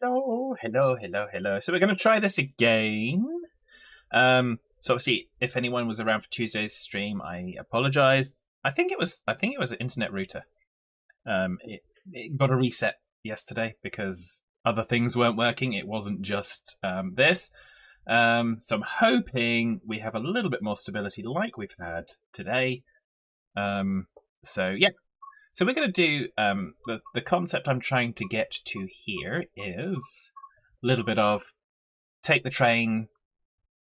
Hello, hello, hello, hello. So we're going to try this again. So obviously, if anyone was around for Tuesday's stream, I apologise. I think it was an internet router. It got a reset yesterday because other things weren't working. It wasn't just this. So I'm hoping we have a little bit more stability like we've had today. So yeah. So we're going to do the concept I'm trying to get to here is a little bit of take the train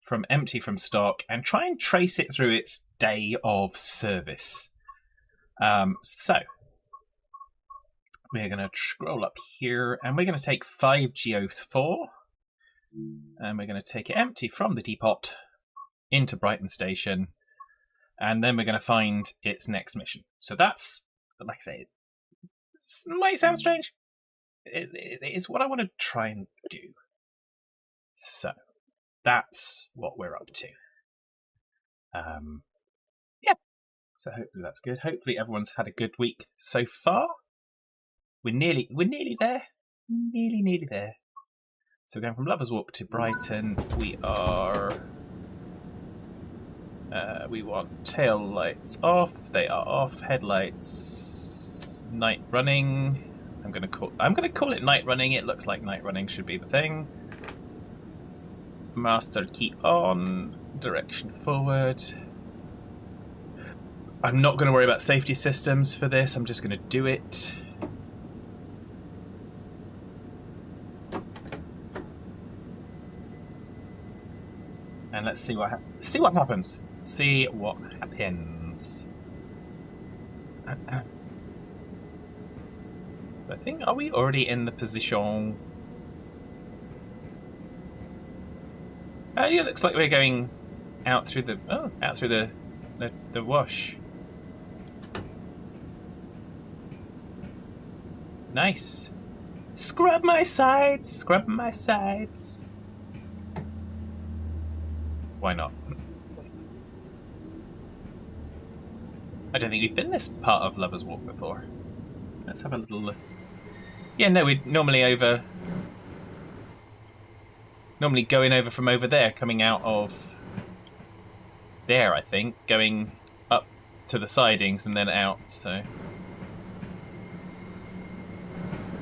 from empty from stock and try and trace it through its day of service. So we're going to scroll up here and we're going to take 5 Geoth4 and we're going to take it empty from the depot into Brighton Station, and then we're going to find its next mission. So that's, like I say, it might sound strange. It is what I want to try and do. So that's what we're up to. Yeah. So hopefully that's good. Hopefully everyone's had a good week so far. We're nearly there. Nearly there. So we're going from Lovers Walk to Brighton. We are. We want tail lights off. They are off. Headlights. Night running. I'm gonna call it night running. It looks like night running should be the thing. Master key on. Direction forward. I'm not going to worry about safety systems for this. I'm just going to do it. And let's see what happens. See what happens. I think, are we already in the position? Yeah, looks like we're going out through the wash. Nice. Scrub my sides. Why not? I don't think we've been this part of Lovers Walk before. Let's have a little look. Yeah, no, we'd normally going over from over there, coming out of there, I think, going up to the sidings and then out, so.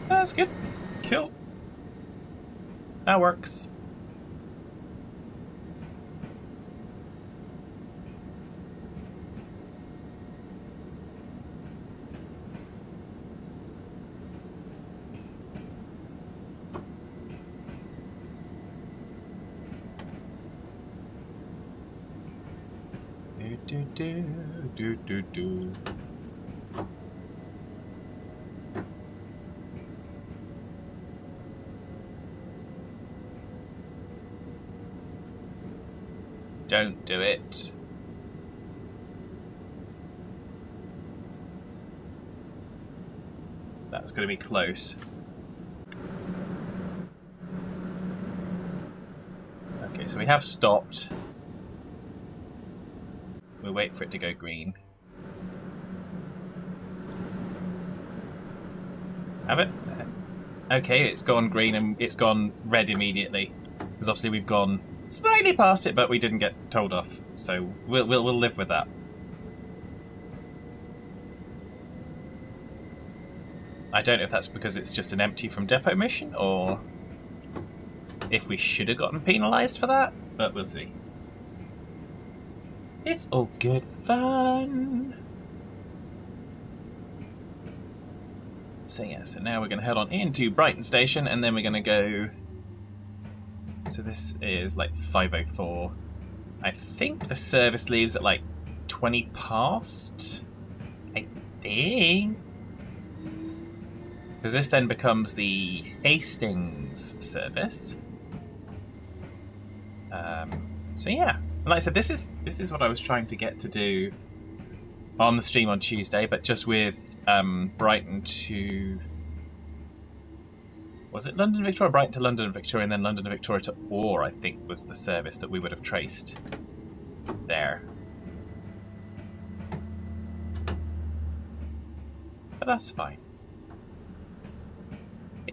That's good. Cool. That works. Do. Don't do it. That's going to be close. Okay, so we have stopped. We'll wait for it to go green. Have it? Okay, it's gone green and it's gone red immediately. Because obviously we've gone slightly past it, but we didn't get told off. So we'll live with that. I don't know if that's because it's just an empty from depot mission, or if we should have gotten penalised for that, but we'll see. It's all good fun. So yeah, so now we're going to head on into Brighton Station, and then we're going to go. So this is like 5:04. I think the service leaves at like 20 past. I think. Because this then becomes the Hastings service. So yeah. Like I said, this is what I was trying to get to do on the stream on Tuesday, but just with Brighton to... Was it London Victoria? Brighton to London Victoria, and then London Victoria to Orr, I think, was the service that we would have traced there. But that's fine.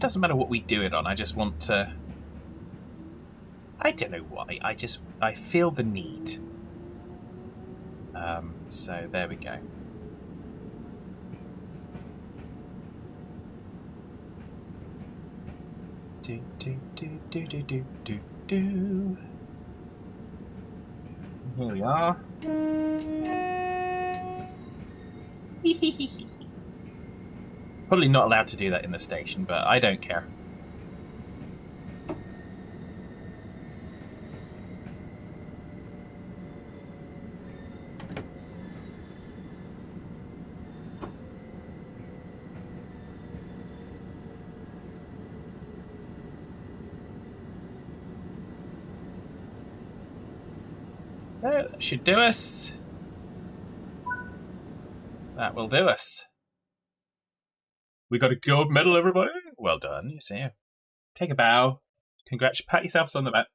doesn't matter what we do it on. I just want to... I don't know why. I feel the need. So there we go. Do do do do do do do do. Here we are. Probably not allowed to do that in the station, but I don't care. That should do us. That will do us. We got a gold medal, everybody. Well done, you see. Take a bow. Pat yourselves on the back.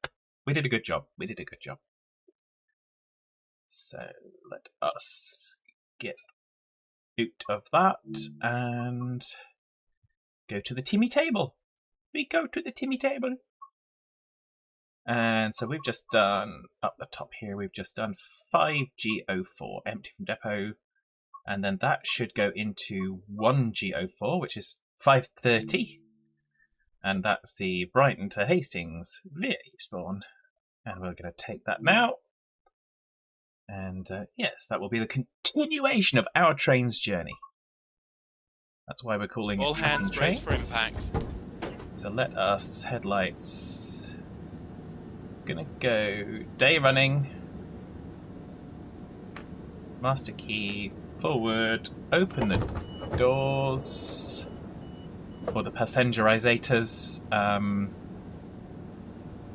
We did a good job. We did a good job. So let us get out of that and go to the Timmy table. We go to the Timmy table. And so we've just done, up the top here, we've just done 5GO4, empty from depot. And then that should go into 1GO4, which is 5:30. And that's the Brighton to Hastings via Eastbourne. And we're going to take that now. And yes, that will be the continuation of our train's journey. That's why we're calling all it hands trains. brace for impact. So let us, headlights, gonna go day running, master key, forward, open the doors, or the passengerizators.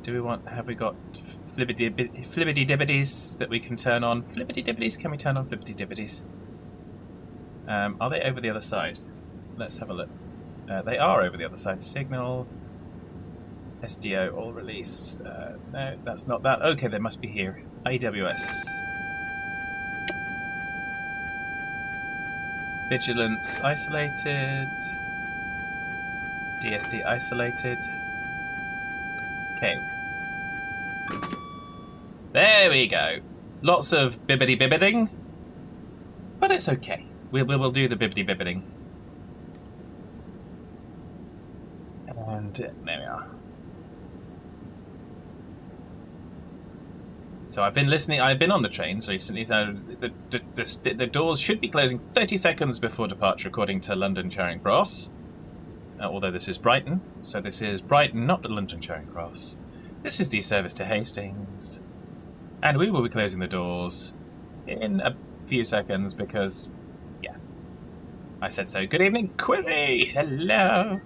Do we want, have we got flibbity-dibbities that we can turn on? Flibbity-dibbities, can we turn on flibbity-dibbities? Are they over the other side? Let's have a look. They are over the other side. Signal, SDO, all release. No, that's not that. Okay, they must be here. AWS. Vigilance isolated. DSD isolated. Okay. There we go. Lots of bibbity-bibbiting. But it's okay. We'll do the bibbity-bibbiting. And there we are. So I've been listening. I've been on the trains recently. So the doors should be closing 30 seconds before departure, according to London Charing Cross. Although this is Brighton, so this is Brighton, not London Charing Cross. This is the service to Hastings, and we will be closing the doors in a few seconds because, yeah, I said so. Good evening, Quizzy. Hello.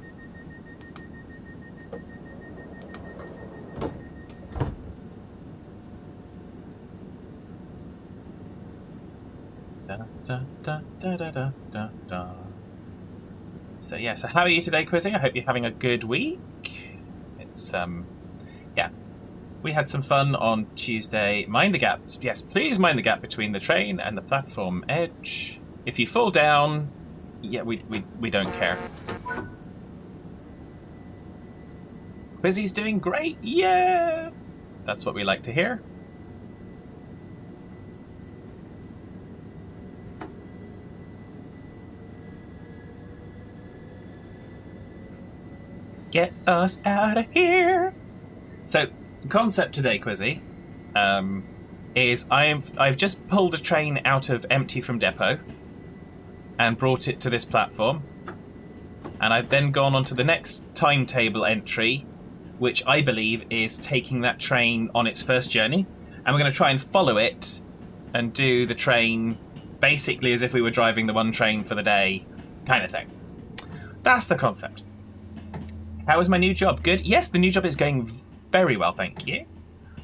Da, da, da, da, da, da, da. So yeah, so how are you today, Quizzy? I hope you're having a good week. It's yeah, we had some fun on Tuesday. Mind the gap. Yes, please mind the gap between the train and the platform edge. If you fall down, yeah, we don't care. Quizzy's doing great. Yeah, that's what we like to hear. Get us out of here. So, concept today, Quizzy, is I've just pulled a train out of empty from depot and brought it to this platform, and I've then gone on to the next timetable entry, which I believe is taking that train on its first journey, and we're going to try and follow it and do the train basically as if we were driving the one train for the day, kind of thing. That's the concept. How is my new job? Good? Yes, the new job is going very well, thank you.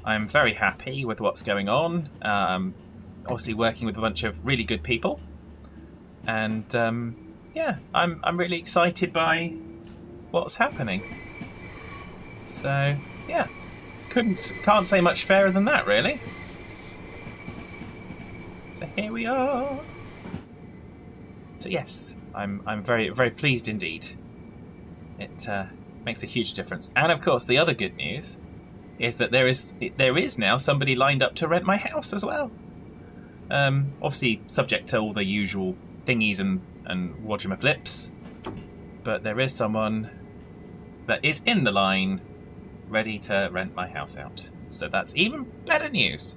I'm very happy with what's going on. Obviously working with a bunch of really good people. And yeah, I'm really excited by what's happening. So yeah, can't say much fairer than that, really. So here we are. So yes, I'm very, very pleased indeed. It makes a huge difference. And of course, the other good news is that there is now somebody lined up to rent my house as well. Obviously, subject to all the usual thingies and whatchamaflips, but there is someone that is in the line ready to rent my house out. So that's even better news.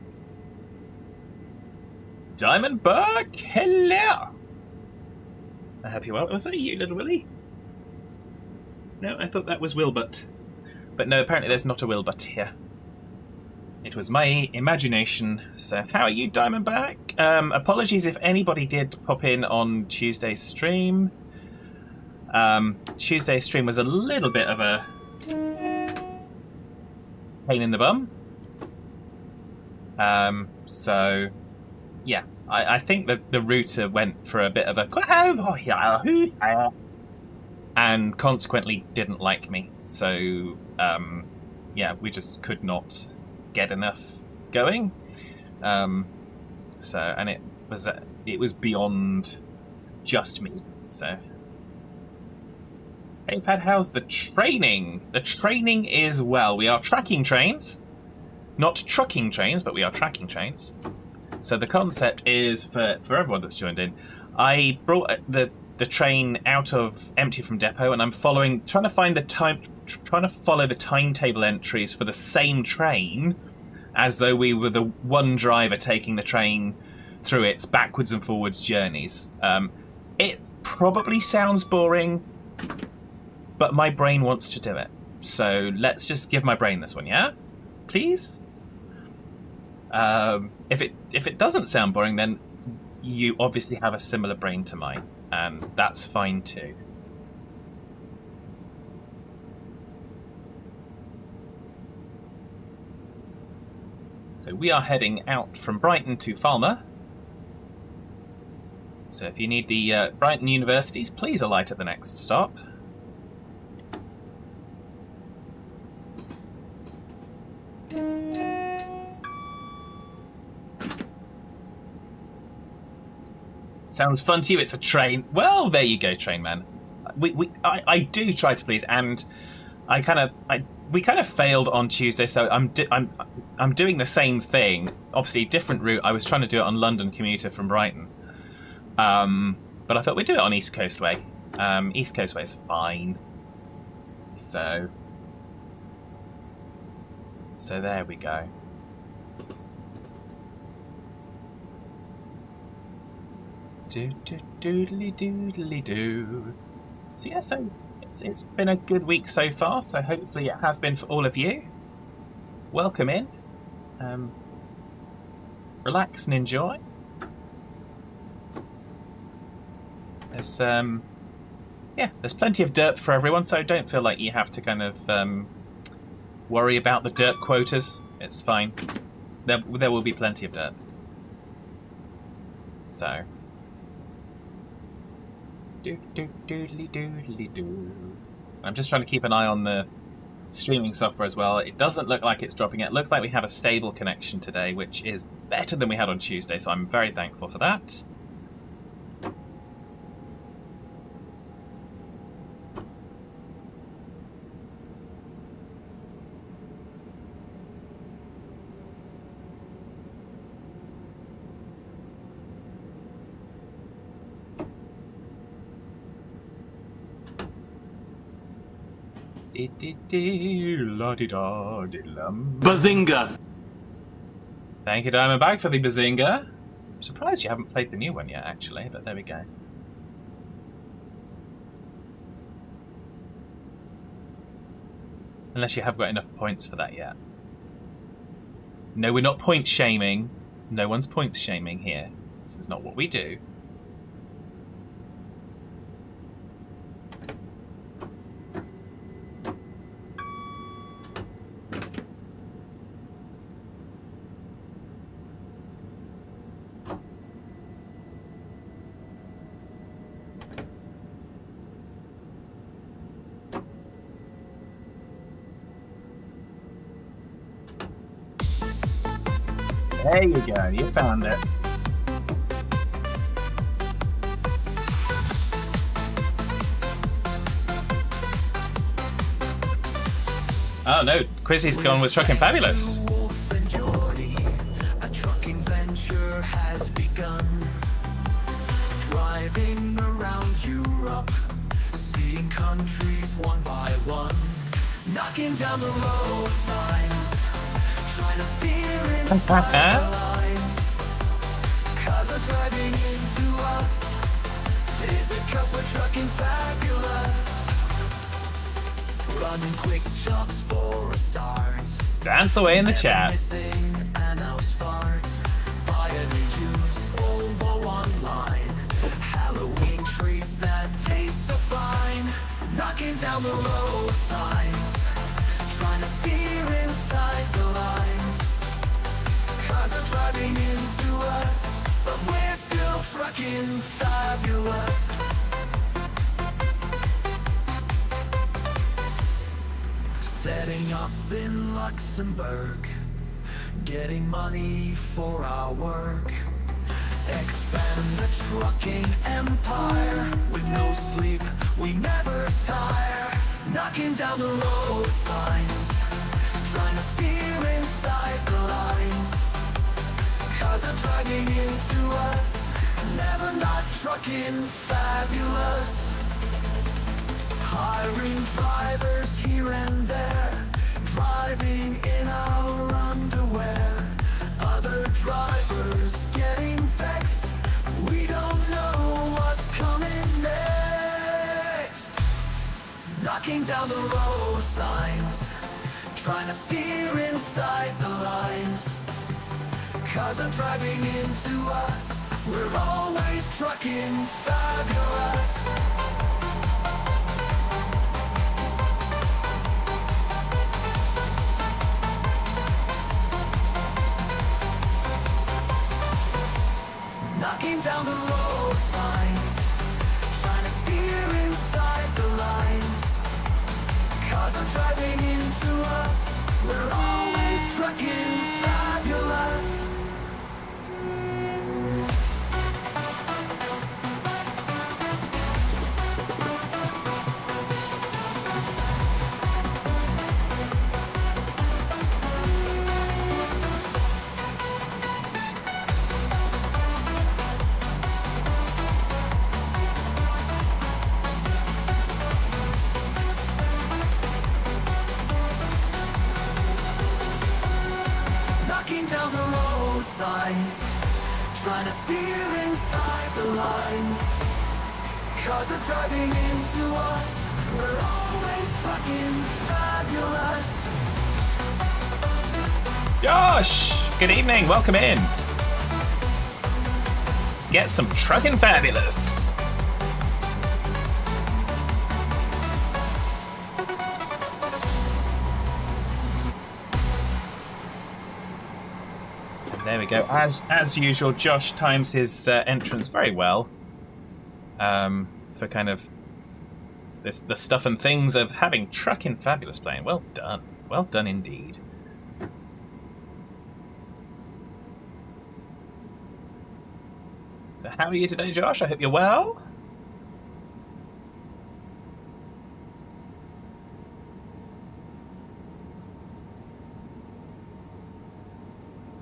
Diamondberg, hello! I hope you're well. Was that you, little Willy? No, I thought that was Wilbert. But no, apparently there's not a Wilbert here. It was my imagination. So how are you, Diamondback? Apologies if anybody did pop in on Tuesday's stream. Tuesday's stream was a little bit of a pain in the bum. So yeah, I think that the router went for a bit of a and consequently didn't like me. So yeah, we just could not get enough going. So and it was beyond just me. So hey Fad, how's the training? The training is well. We are tracking trains. Not trucking trains, but we are tracking trains. So the concept is, for everyone that's joined in, I brought the train out of empty from depot, and I'm trying to follow the timetable entries for the same train, as though we were the one driver taking the train through its backwards and forwards journeys. It probably sounds boring, but my brain wants to do it. So let's just give my brain this one, yeah? Please? If it doesn't sound boring, then you obviously have a similar brain to mine, and that's fine too. So we are heading out from Brighton to Falmer. So if you need the Brighton universities, please alight at the next stop. Sounds fun to you? It's a train. Well, there you go, train man. I do try to please, and we kind of failed on Tuesday, so I'm doing the same thing. Obviously, different route. I was trying to do it on London commuter from Brighton, but I thought we'd do it on East Coast Way. East Coast Way is fine. So there we go. Doodly doodly doo. So yeah, so it's been a good week so far. So hopefully it has been for all of you. Welcome in. Relax and enjoy. There's there's plenty of derp for everyone, so don't feel like you have to kind of worry about the derp quotas. It's fine. There will be plenty of derp. So. Doodly doodly doo. I'm just trying to keep an eye on the streaming software as well. It doesn't look like it's dropping it. It looks like we have a stable connection today, which is better than we had on Tuesday, so I'm very thankful for that. Bazinga! Thank you, Diamondback, for the Bazinga. I'm surprised you haven't played the new one yet, actually, but there we go. Unless you have got enough points for that yet. No, we're not point shaming. No one's point shaming here. This is not what we do. There you go, you found it. Oh no, Quizzy's gone with Trucking Fabulous. A trucking venture has begun. Driving around Europe, seeing countries one by one, knocking down the road signs, trying to steer inside the lines. Cars are driving into us. Is it 'cause we're trucking fabulous? Running quick jobs for a start. Dance away in the chat. Missing an house farts. Buy a new used Volvo online. Halloween treats that taste so fine. Knocking down the road signs. Trying to steer inside the lines. Cars are driving into us, but we're still trucking fabulous. Setting up in Luxembourg, getting money for our work. Expand the trucking empire, with no sleep, we never tire. Knocking down the road signs, trying to steer inside the lines. Cars are driving into us, never not trucking fabulous. Hiring drivers here and there, driving in our underwear. Other drivers getting vexed, we don't know what's coming next. Knocking down the road signs, trying to steer inside the lines. Cars are driving into us, we're always trucking fabulous. Knocking down the road signs, trying to steer inside the lines. Cars are driving into us, we're always trucking fabulous. Down the road signs, trying to steer inside the lines. Cars are driving into us, we're always trucking fabulous. Josh, good evening, welcome in. Get some trucking fabulous. There we go. As usual, Josh times his entrance very well. For kind of the stuff and things of having Truckin' Fabulous playing. Well done indeed. So how are you today, Josh? I hope you're well.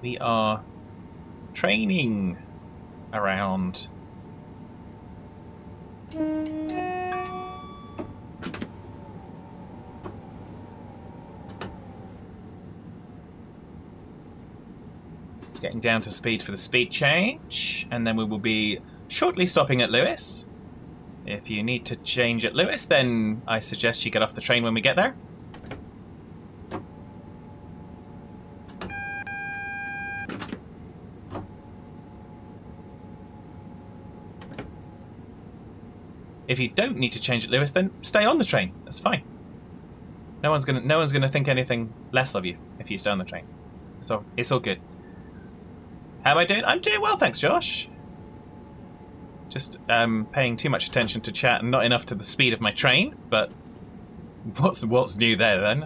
We are training around. It's getting down to speed for the speed change, and then we will be shortly stopping at Lewis. If you need to change at Lewis, then I suggest you get off the train when we get there. If you don't need to change at Lewis, then stay on the train. That's fine. No one's gonna think anything less of you if you stay on the train. So it's all good. How am I doing? I'm doing well, thanks, Josh. Just paying too much attention to chat and not enough to the speed of my train. But what's new there then?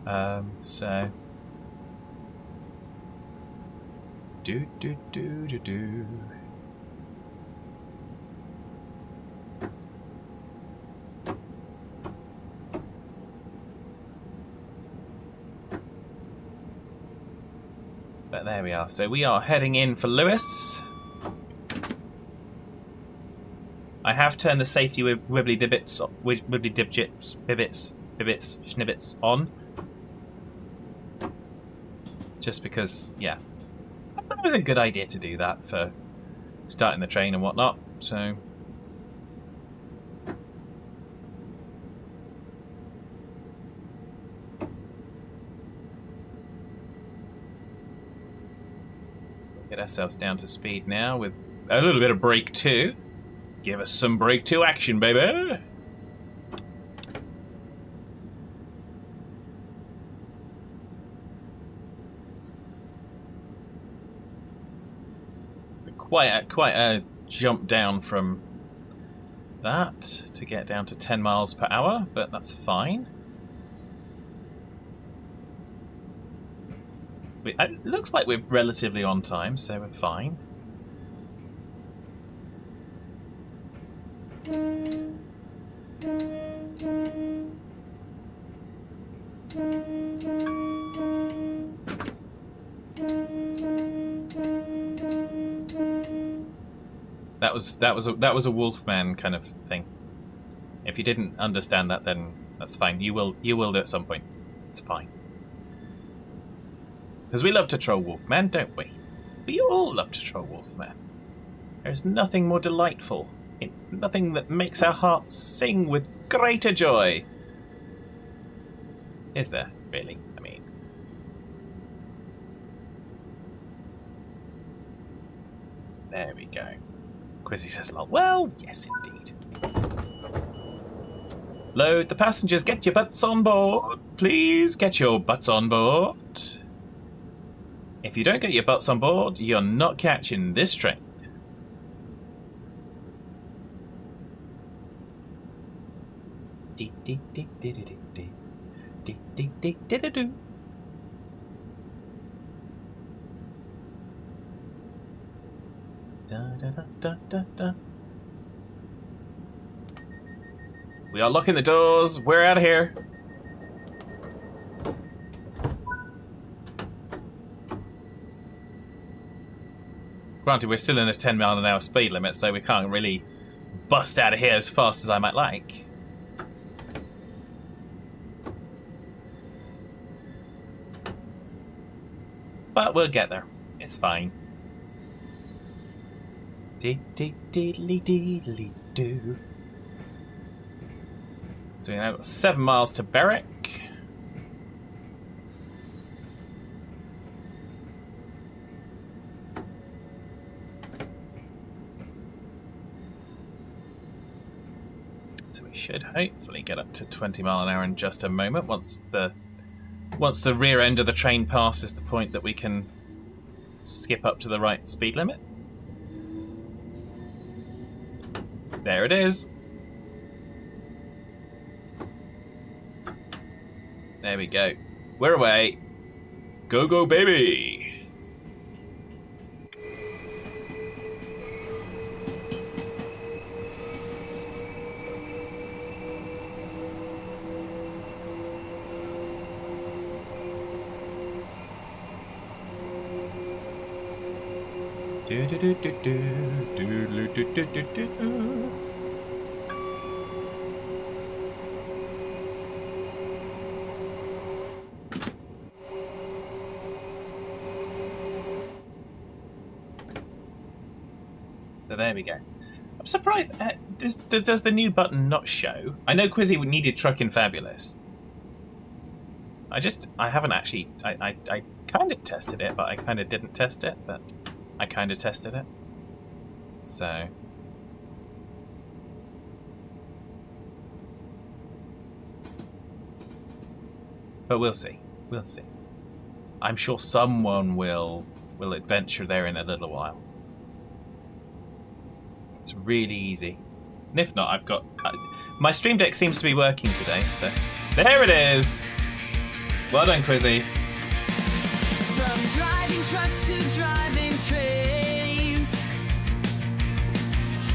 Huh? So do. But there we are. So we are heading in for Lewis. I have turned the safety wibbly dibbits, bibbits, schnibbits on. Just because, yeah. I thought it was a good idea to do that for starting the train and whatnot, so... Get ourselves down to speed now with a little bit of brake 2. Give us some brake 2 action, baby! Quite a jump down from that to get down to 10 miles per hour, but that's fine. It looks like we're relatively on time, so we're fine. That was a Wolfman kind of thing. If you didn't understand that, then that's fine. You will do at some point. It's fine. Because we love to troll Wolfman, don't we? We all love to troll Wolfman. There's nothing more delightful, nothing that makes our hearts sing with greater joy. Is there, really? I mean... There we go. Quizzy says, lol. Well, yes indeed. Load the passengers, get your butts on board. Please get your butts on board. If you don't get your butts on board, you're not catching this train. We are locking the doors. We're out of here. Granted, we're still in a 10-mile-an-hour speed limit, so we can't really bust out of here as fast as I might like. But we'll get there. It's fine. Dee-dee-dee-dee-dee-dee-doo. So we now got 7 miles to Berwick. So we should hopefully get up to 20 mile an hour in just a moment once the rear end of the train passes the point that we can skip up to the right speed limit. There it is. There we go. We're away. Go, go, baby! Do do do do do do do do do do. So there we go. I'm surprised. Does the new button not show? I know Quizzy needed Truckin' Fabulous. I haven't actually. I kind of tested it, but I kind of didn't test it. But I kind of tested it. So. But we'll see. We'll see. I'm sure someone will adventure there in a little while. It's really easy. And if not, I've got... my Stream Deck seems to be working today, so... There it is! Well done, Quizzy. From driving trucks to driving trains,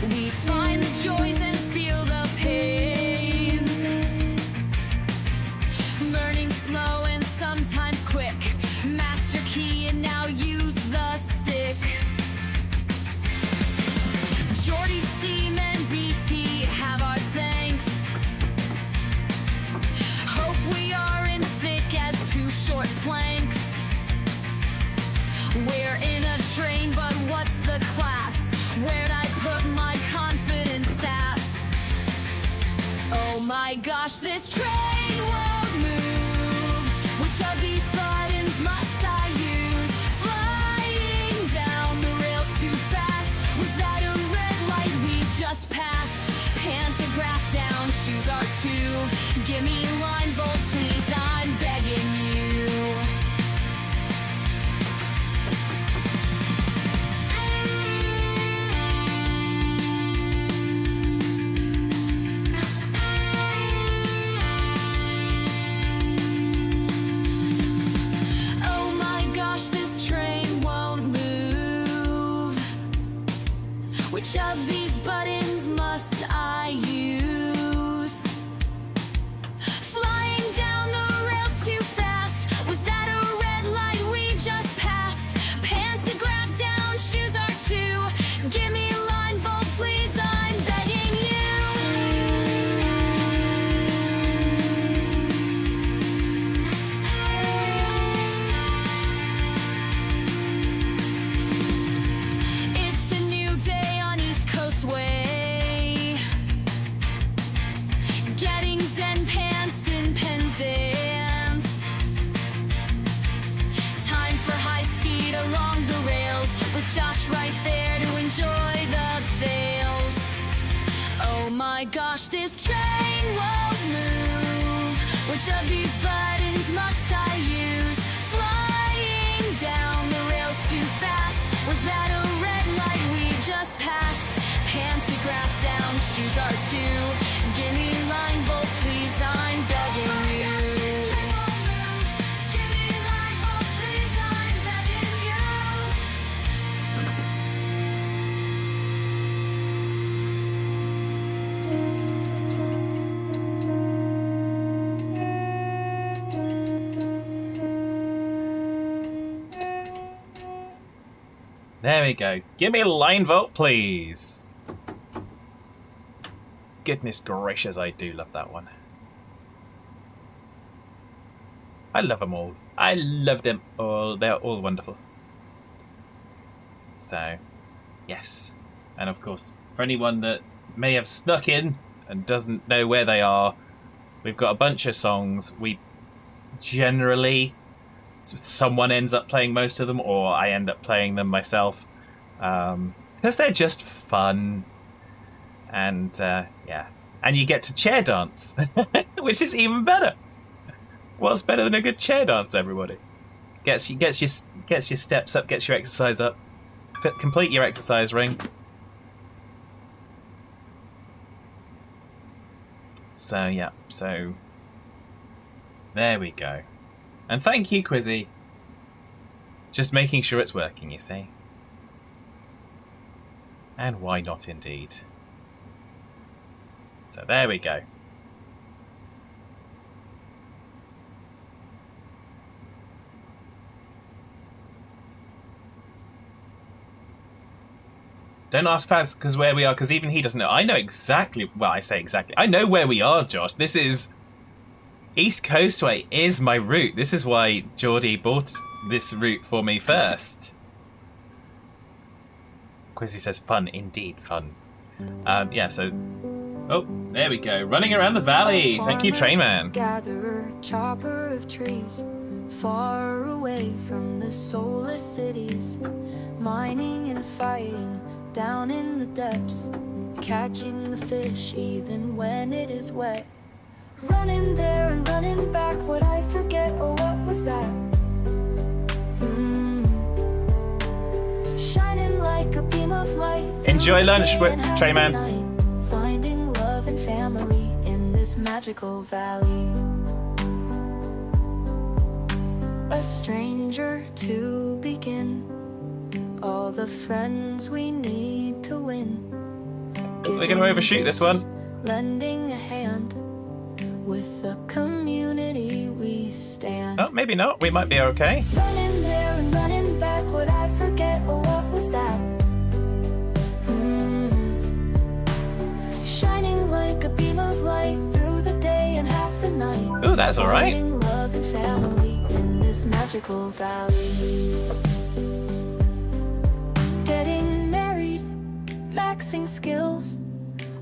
we find the joys and feel the pains. Learning slow and sometimes quick. Master key and now you my gosh, this train won't move. Which of these buttons must I use? Flying down the rails too fast. Was that a red light we just passed? Pantograph down, shoes are two. Give me line volt, please, I'm begging you. Oh my gosh, this train won't move. Which of these buttons must I use? Flying down the rails too fast. Was that a red light we just passed? Pantograph down, shoes are two. Give me a line volt, please, I'm begging you. It's a new day on East Coast Way. Getting Zen pants in Penzance. Time for high speed along the rails, with Josh right there to enjoy the fails. Oh my gosh, this train won't move. Which of these buttons must I use? Flying down the rails too fast. Was that a red light we just passed? Pantograph down, shoes are two. Give me line volt, please, I'm begging you. Give me line volt, please, I'm begging you. There we go. Give me a line vote, please. Goodness gracious, I do love that one. I love them all. I love them all. They're all wonderful. So, yes. And of course, for anyone that may have snuck in and doesn't know where they are, we've got a bunch of songs. We generally... someone ends up playing most of them, or I end up playing them myself, because they're just fun. And yeah, and you get to chair dance, which is even better. What's better than a good chair dance? Everybody gets your steps up, gets your exercise up. Complete your exercise ring. So yeah, so there we go. And thank you, Quizzy. Just making sure it's working, you see. And why not indeed? So there we go. Don't ask Faz because where we are, because even he doesn't know. I know exactly. Well, I say exactly. I know where we are, Josh. This is East Coastway is my route. This is why Geordie bought this route for me first. Quizzy says, "Fun indeed, fun." Yeah. So, oh, there we go. Running around the valley. Thank you, Trainman. Gatherer, chopper of trees, far away from the soulless cities, mining and fighting down in the depths, catching the fish even when it is wet. Running there and running back, would I forget, or what was that? Shining like a beam of light. Enjoy lunch, Trayman. Finding love and family in this magical valley. A stranger to begin, all the friends we need to win. They're going to overshoot this one. Lending a hand, with the community we stand. Oh, maybe not. We might be okay. Running there and running back, would I forget, or what was that? Shining like a beam of light through the day and half the night. Ooh, that's all right. Finding love and family in this magical valley. Getting married, maxing skills,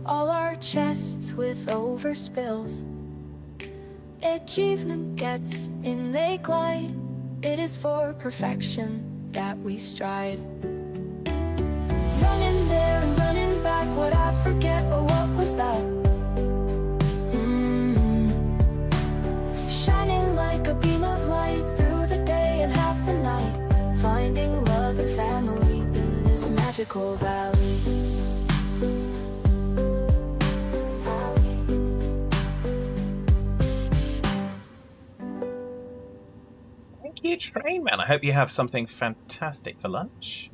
all our chests with overspills. Achievement gets in, they glide. It is for perfection that we stride. Running there and running back, what I forget, or what was that? Shining like a beam of light through the day and half the night, finding love and family in this magical valley. Thank you, Train Man. I hope you have something fantastic for lunch.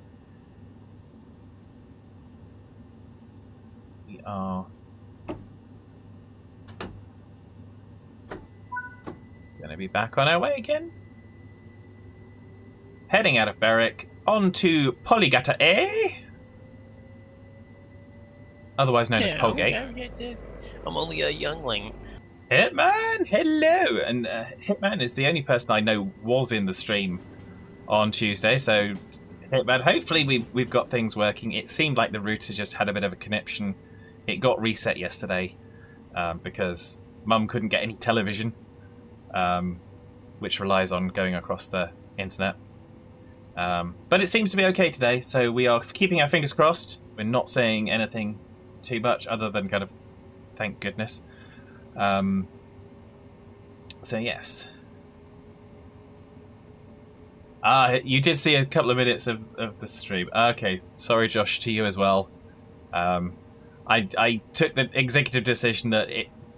We are going to be back on our way again. Heading out of Berwick on to Polygata A, otherwise known as Polgate. I'm only a youngling. Hitman, hello! And Hitman is the only person I know was in the stream on Tuesday, so Hitman, hopefully we've got things working. It seemed like the router just had a bit of a connection. It got reset yesterday because Mum couldn't get any television, which relies on going across the internet. But it seems to be okay today, so we are keeping our fingers crossed. We're not saying anything too much other than kind of thank goodness. So yes. You did see a couple of minutes of the stream. Okay, sorry Josh, to you as well. I took the executive decision that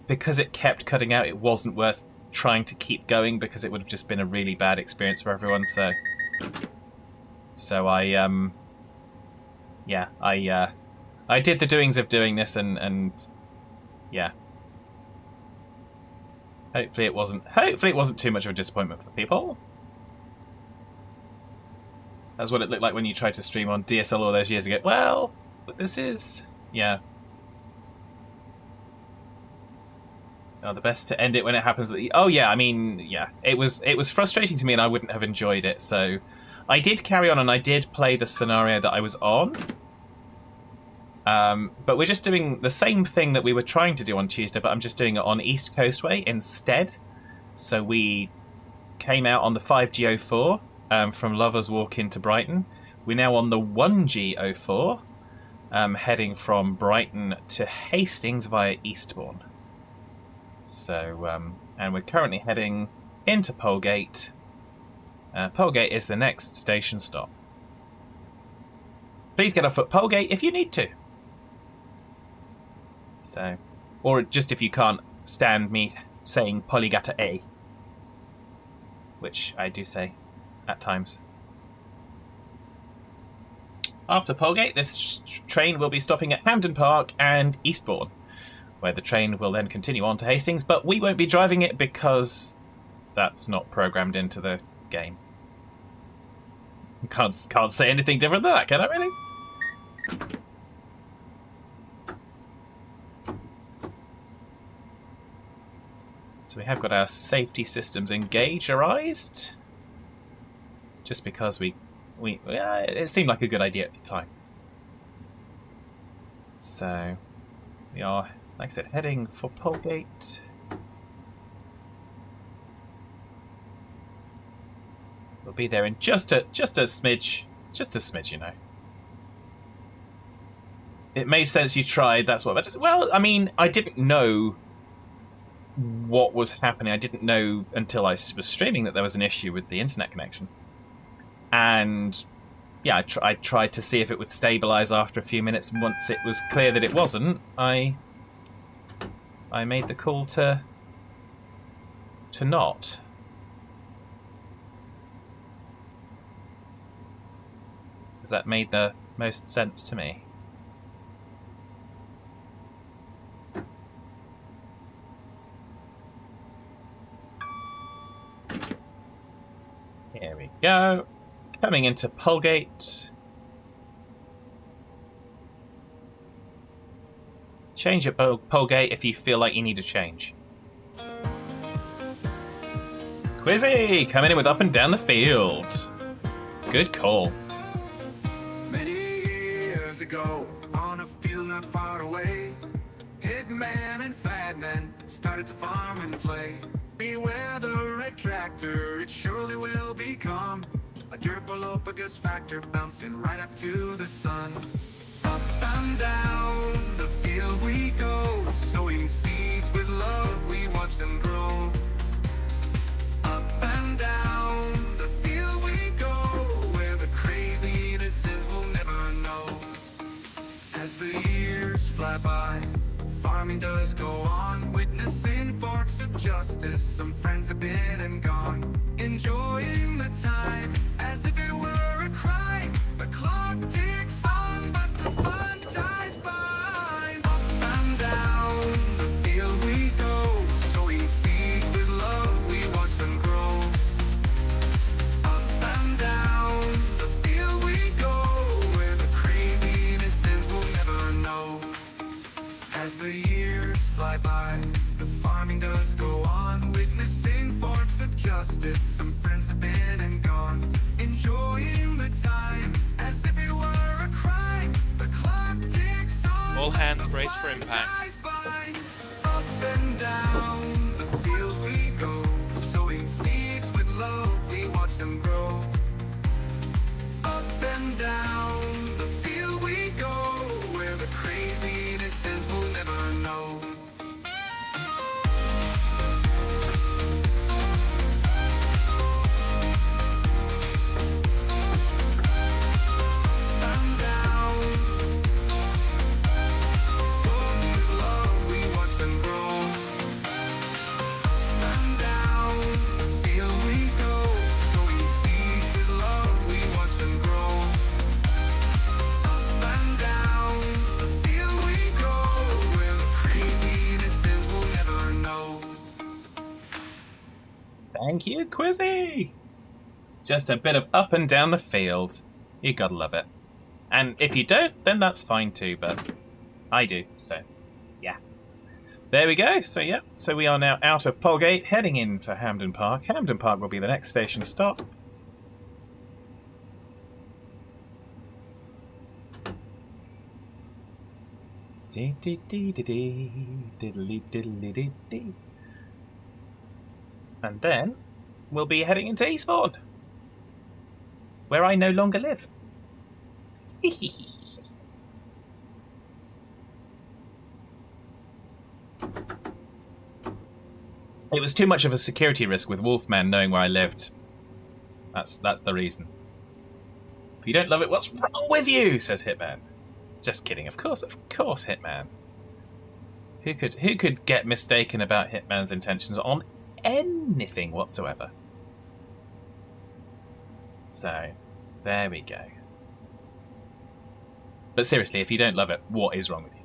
because it kept cutting out, it wasn't worth trying to keep going because it would have just been a really bad experience for everyone, so I did the doings of doing this and yeah. Hopefully it wasn't too much of a disappointment for people. That's what it looked like when you tried to stream on DSL all those years ago. Well, but this is yeah. Oh, the best to end it when it happens. Oh yeah, I mean yeah. It was frustrating to me, and I wouldn't have enjoyed it. So I did carry on, and I did play the scenario that I was on. But we're just doing the same thing that we were trying to do on Tuesday, but I'm just doing it on East Coastway instead. So we came out on the 5G04 from Lovers Walk into Brighton. We're now on the 1G04, heading from Brighton to Hastings via Eastbourne. So, and we're currently heading into Polgate. Polgate is the next station stop. Please get off at Polgate if you need to. So, or just if you can't stand me saying Polygata A, which I do say at times. After Polgate, this train will be stopping at Hampden Park and Eastbourne, where the train will then continue on to Hastings, but we won't be driving it because that's not programmed into the game. Can't say anything different than that, can I really? So we have got our safety systems engagerized, just because it seemed like a good idea at the time. So we are, like I said, heading for Polgate. We'll be there in just a smidge, you know. It made sense you tried. That's what. Well, I mean, I didn't know what was happening. I didn't know until I was streaming that there was an issue with the internet connection. And yeah, I tried to see if it would stabilize after a few minutes. And once it was clear that it wasn't, I made the call to not. Because that made the most sense to me. Here we go. Coming into Polgate. Change at Polgate if you feel like you need a change. Quizzy! Coming in with Up and Down the Field. Good call. Many years ago, on a field not far away. Hitman and Fadman started to farm and play. Beware the red tractor, it surely will become a Derpalopagus factor, bouncing right up to the sun. Up and down the field we go, sowing seeds with love, we watch them grow. Up and down the field we go, where the crazy innocent will never know. As the years fly by, farming does go on, witnessing forks of justice. Some friends have been and gone, enjoying the time as if it were a crime. The clock ticks on, but the fun dies by. Up and down the field we go, sowing seeds with love, we watch them grow. Up and down the field we go, where the crazy innocent will never know. As the years fly by, the farming does go on, witnessing forms of justice. Some friends have been and gone, enjoying the time as if it were a crime. The clock ticks on. All hands brace for the fun impact. dies by. Up and down the field we go, sowing seeds with love, we watch them grow. Up and down the field we go, where the crazy innocent will never know. And down, sown with love, we watch them grow. And down the field we go, sowing seeds with love, we watch them grow. Up and down the field we go, where the crazy innocent will never know. Thank you, Quizzy! Just a bit of up and down the field. You gotta love it. And if you don't, then that's fine too, but I do, so yeah. There we go. So yeah, so we are now out of Polgate, heading in for Hampden Park. Hampden Park will be the next station stop. Dee dee dee dee dee, diddly diddly dee dee. And then we'll be heading into Eastbourne, where I no longer live. It was too much of a security risk with Wolfman knowing where I lived. That's the reason. If you don't love it, what's wrong with you? Says Hitman. Just kidding. Of course, Hitman. Who could get mistaken about Hitman's intentions on anything whatsoever? So, there we go. But seriously, if you don't love it, what is wrong with you?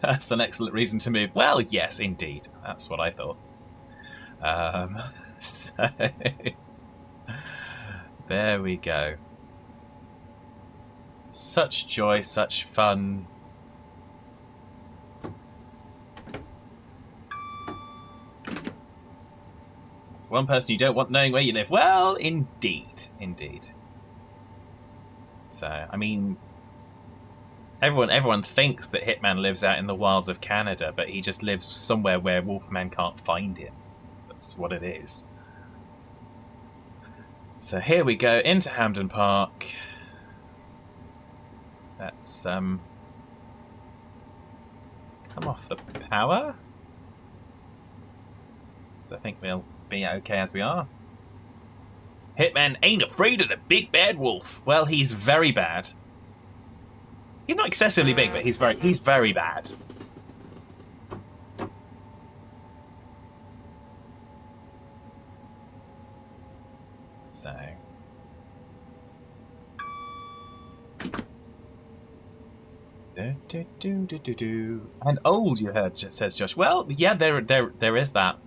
That's an excellent reason to move. Well, yes, indeed. That's what I thought. So, there we go. Such joy, such fun. It's one person you don't want knowing where you live. Well, indeed. Indeed. So, I mean, everyone thinks that Hitman lives out in the wilds of Canada, but he just lives somewhere where Wolfman can't find him. That's what it is. So here we go into Hampden Park. Let's come off the power. So I think we'll be okay as we are. Hitman ain't afraid of the big bad wolf. Well, he's very bad. He's not excessively big, but he's very bad. So and old, you heard, says Josh. Well, yeah, there is that.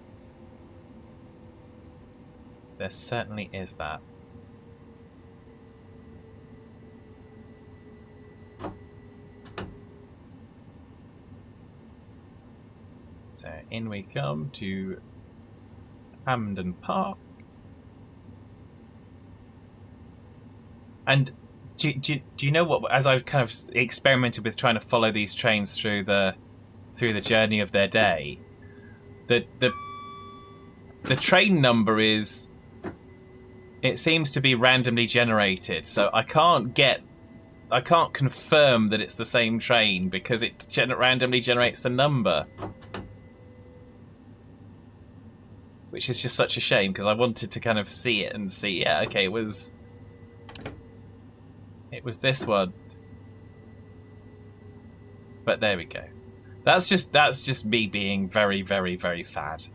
There certainly is that. So in we come to Hampden Park. And do you know what? As I've kind of experimented with trying to follow these trains through the journey of their day, the train number is, it seems to be randomly generated, so I can't confirm that it's the same train because it randomly generates the number, which is just such a shame because I wanted to kind of see it and see, yeah, okay, it was this one, but there we go. That's just me being very, very, very fad.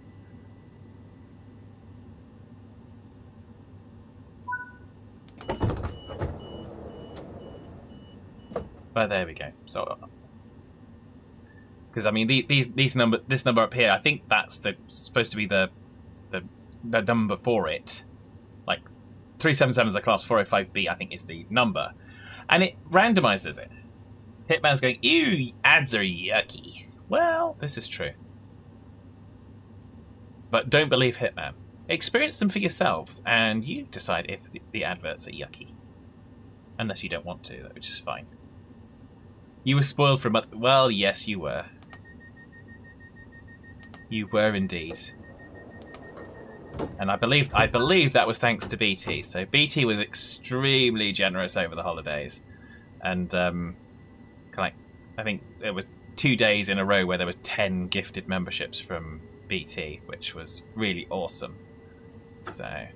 But there we go. So, because I mean, this number up here, I think that's supposed to be the number for it. Like 377 is a class 405B, I think is the number, and it randomizes it. Hitman's going, ew, ads are yucky. Well, this is true, but don't believe Hitman. Experience them for yourselves, and you decide if the adverts are yucky. Unless you don't want to, which is fine. You were spoiled for a month. Well, yes, you were. You were indeed. And I believe that was thanks to BT. So BT was extremely generous over the holidays, and I think there was 2 days in a row where there was 10 gifted memberships from BT, which was really awesome. So.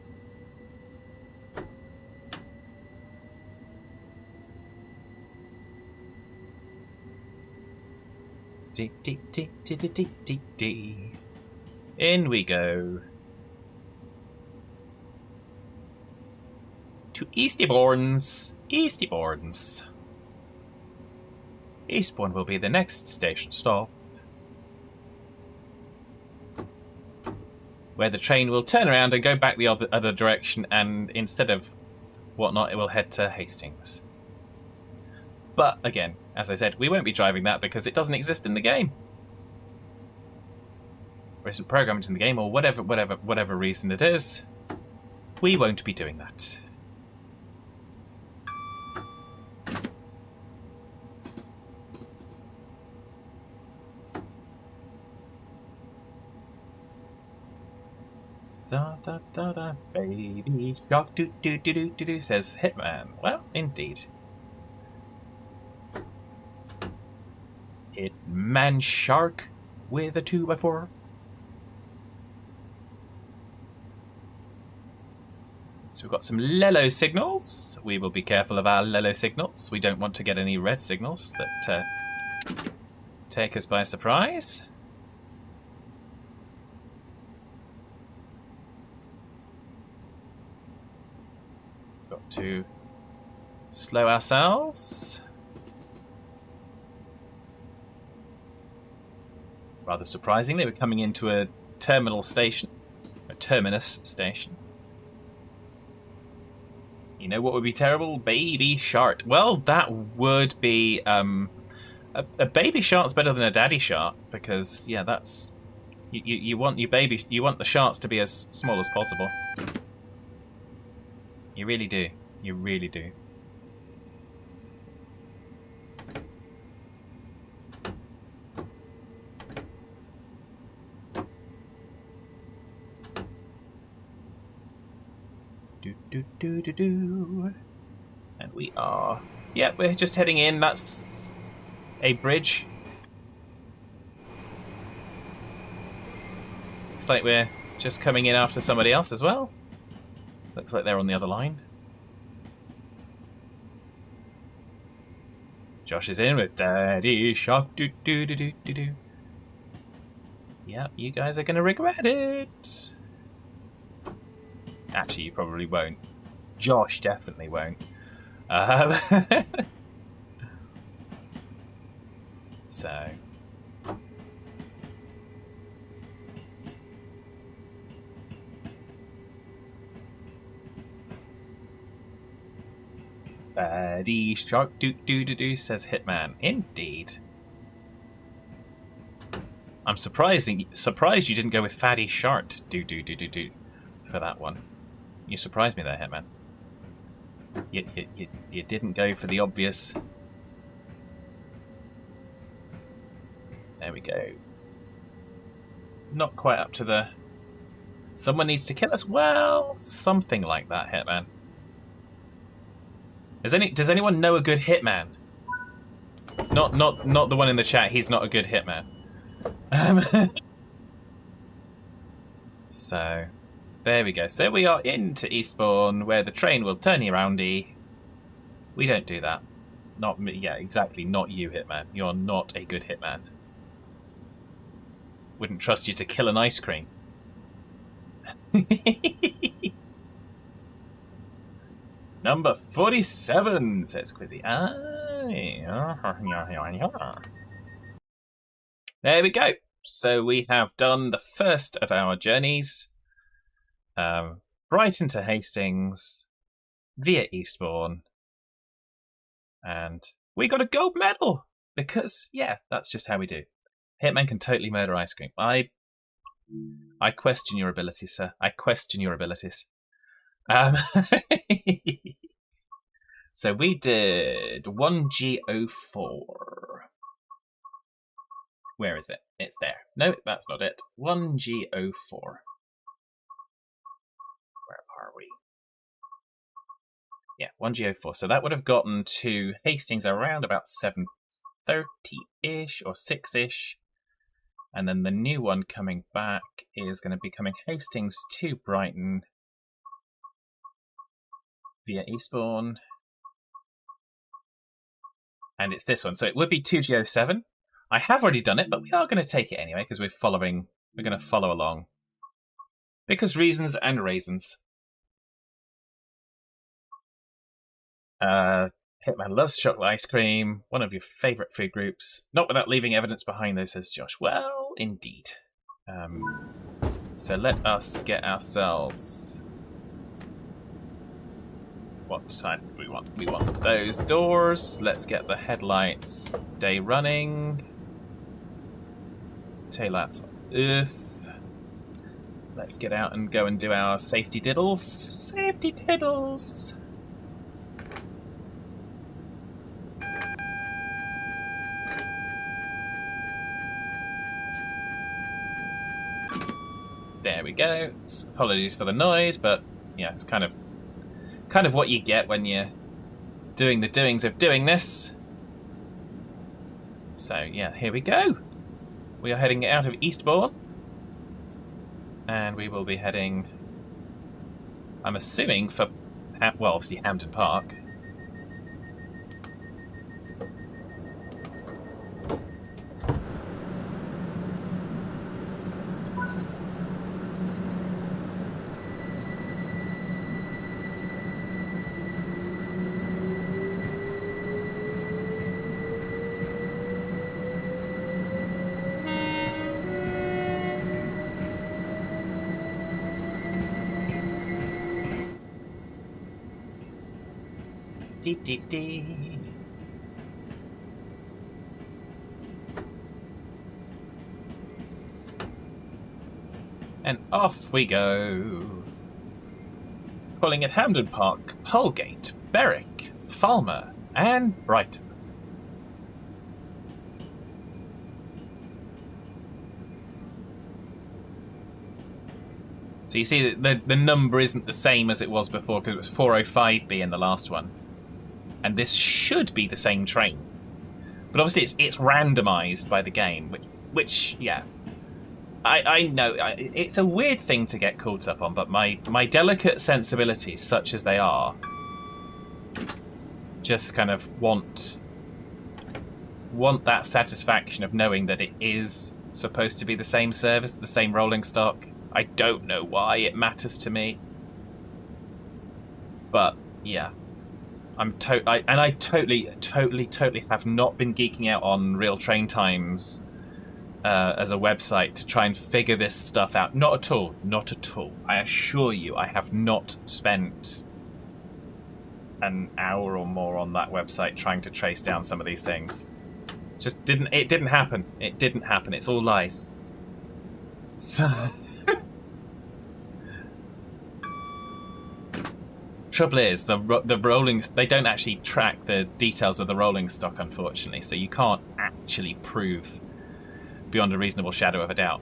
In we go. To Eastybourne's. Eastbourne will be the next station stop, where the train will turn around and go back the other direction, and instead of whatnot, it will head to Hastings. But again, as I said, we won't be driving that because it doesn't exist in the game, or isn't programmed in the game, or whatever reason it is. We won't be doing that. Da da da da, baby shark, do do do do do do, says Hitman. Well, indeed. Hitman Shark with a 2x4. So we've got some Lello signals. We will be careful of our Lello signals. We don't want to get any red signals that take us by surprise. Got to slow ourselves. Rather surprisingly, we're coming into a terminal station, a terminus station. You know what would be terrible? Baby shark. Well, that would be a baby shark's better than a daddy shark, because yeah, that's you want your baby, you want the sharks to be as small as possible. You really do. You really do. Do do do do do. And we are. Yeah, we're just heading in. That's a bridge. Looks like we're just coming in after somebody else as well. Looks like they're on the other line. Josh is in with Daddy Shark. Do do do do do do. Yeah, you guys are gonna regret it. Actually, you probably won't. Josh definitely won't. So. Daddy Shark do do do do, says Hitman. Indeed. I'm surprised you didn't go with Fatty Shark do do do do do for that one. You surprised me there, Hitman. You didn't go for the obvious. There we go. Not quite up to the... Someone needs to kill us? Well, something like that, Hitman. Does anyone know a good Hitman? Not the one in the chat. He's not a good Hitman. So, there we go. So we are into Eastbourne, where the train will turn you roundy. We don't do that. Not me. Yeah, exactly. Not you, Hitman. You're not a good Hitman. Wouldn't trust you to kill an ice cream. Number 47, says Quizzy. There we go. So we have done the first of our journeys. Brighton to Hastings via Eastbourne. And we got a gold medal! Because, yeah, that's just how we do. Hitman can totally murder ice cream. I question your abilities, sir. I question your abilities. So we did 1G04. Where is it? It's there. No, that's not it. 1G04. Where are we? Yeah, 1G04. So that would have gotten to Hastings around about 7:30-ish or 6-ish. And then the new one coming back is going to be coming Hastings to Brighton via Eastbourne. And it's this one. So it would be 2G07. I have already done it, but we are going to take it anyway because we're going to follow along. Because reasons and raisins. Hitman loves chocolate ice cream, one of your favourite food groups. Not without leaving evidence behind those, says Josh. Well, indeed. So let us get ourselves... What side do we want? We want those doors. Let's get the headlights day running. Taillights off. Let's get out and go and do our safety diddles. Safety diddles! There we go. Apologies for the noise, but yeah, it's kind of what you get when you're doing the doings of doing this. So yeah, here we go. We are heading out of Eastbourne, and we will be heading, I'm assuming, for, well, obviously Hampden Park. And off we go. Calling at Hampden Park, Polegate, Berwick, Falmer, and Brighton. So you see that the number isn't the same as it was before because it was 405B in the last one. And this should be the same train. But obviously it's randomised by the game, which yeah. I know, it's a weird thing to get caught up on, but my delicate sensibilities, such as they are, just kind of want that satisfaction of knowing that it is supposed to be the same service, the same rolling stock. I don't know why it matters to me. But, yeah. I totally have not been geeking out on Real Train Times as a website to try and figure this stuff out. Not at all. Not at all. I assure you, I have not spent an hour or more on that website trying to trace down some of these things. It didn't happen. It didn't happen. It's all lies. So... trouble is the rolling. They don't actually track the details of the rolling stock, unfortunately. So you can't actually prove beyond a reasonable shadow of a doubt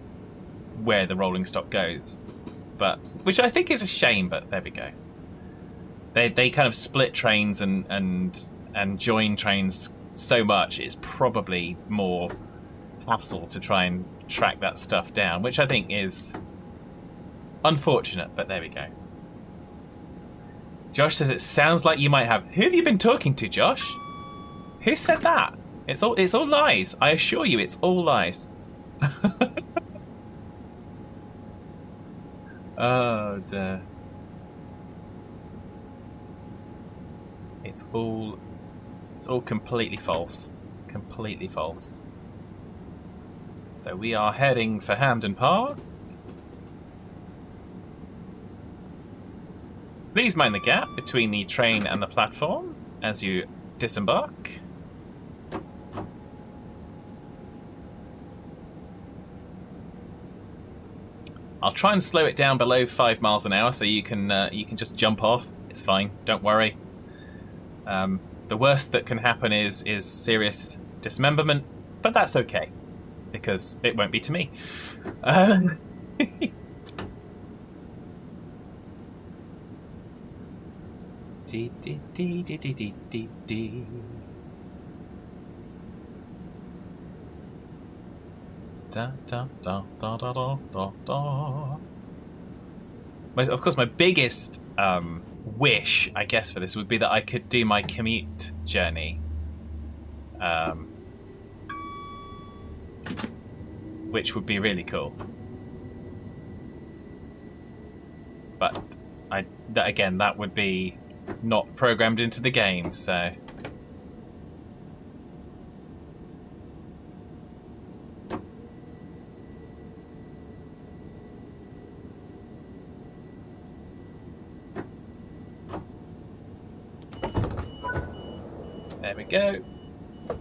where the rolling stock goes. But which I think is a shame. But there we go. They kind of split trains and join trains so much. It's probably more hassle to try and track that stuff down, which I think is unfortunate. But there we go. Josh says it sounds like you might have. Who have you been talking to, Josh? Who said that? It's all lies. I assure you, it's all lies. Oh dear. It's all completely false. Completely false. So we are heading for Hampden Park. Please mind the gap between the train and the platform as you disembark. I'll try and slow it down below 5 miles an hour so you can just jump off. It's fine. Don't worry. The worst that can happen is serious dismemberment, but that's okay because it won't be to me. Dee, dee, dee, dee, dee, dee, dee, dee. Da, da, da, da, da, da, da, da. Of course, my biggest wish, I guess, for this would be that I could do my commute journey, which would be really cool. But that would be not programmed into the game, so. There we go.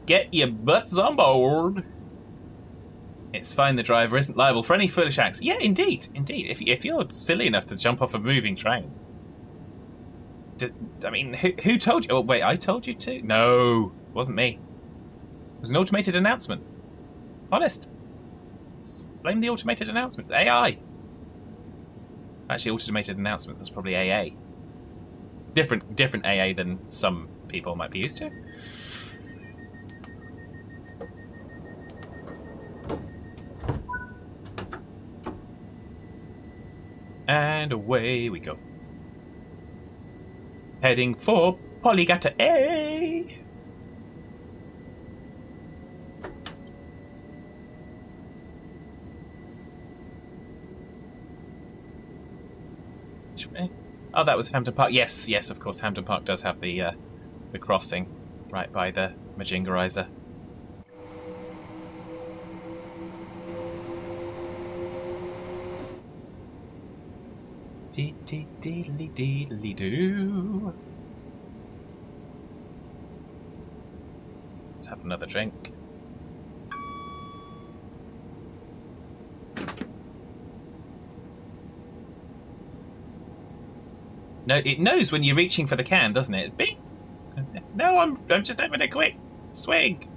Get your butts on board. It's fine the driver isn't liable for any foolish acts. Yeah, indeed. If you're silly enough to jump off a moving train. Who told you? Oh, wait, I told you to? No, it wasn't me. It was an automated announcement. Honest. Blame the automated announcement. AI. Actually, automated announcement. That's probably AA. Different AA than some people might be used to. And away we go. Heading for Polygata A. Oh, that was Hampden Park. Yes, of course. Hampden Park does have the crossing right by the Majingarizer. Dee-dee-dee-dee-dee-dee-doo. Let's have another drink. No, it knows when you're reaching for the can, doesn't it? Bing! No, I'm just having a quick swig.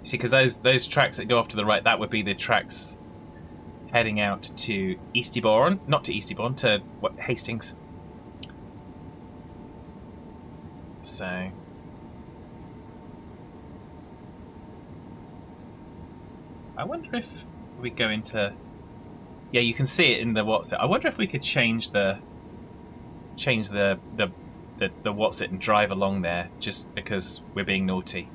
See, because those tracks that go off to the right, that would be the tracks heading out to Eastbourne. Not to Eastbourne, to Hastings. So I wonder if we go into. Yeah, you can see it in the what's it. I wonder if we could change the what's it and drive along there just because we're being naughty.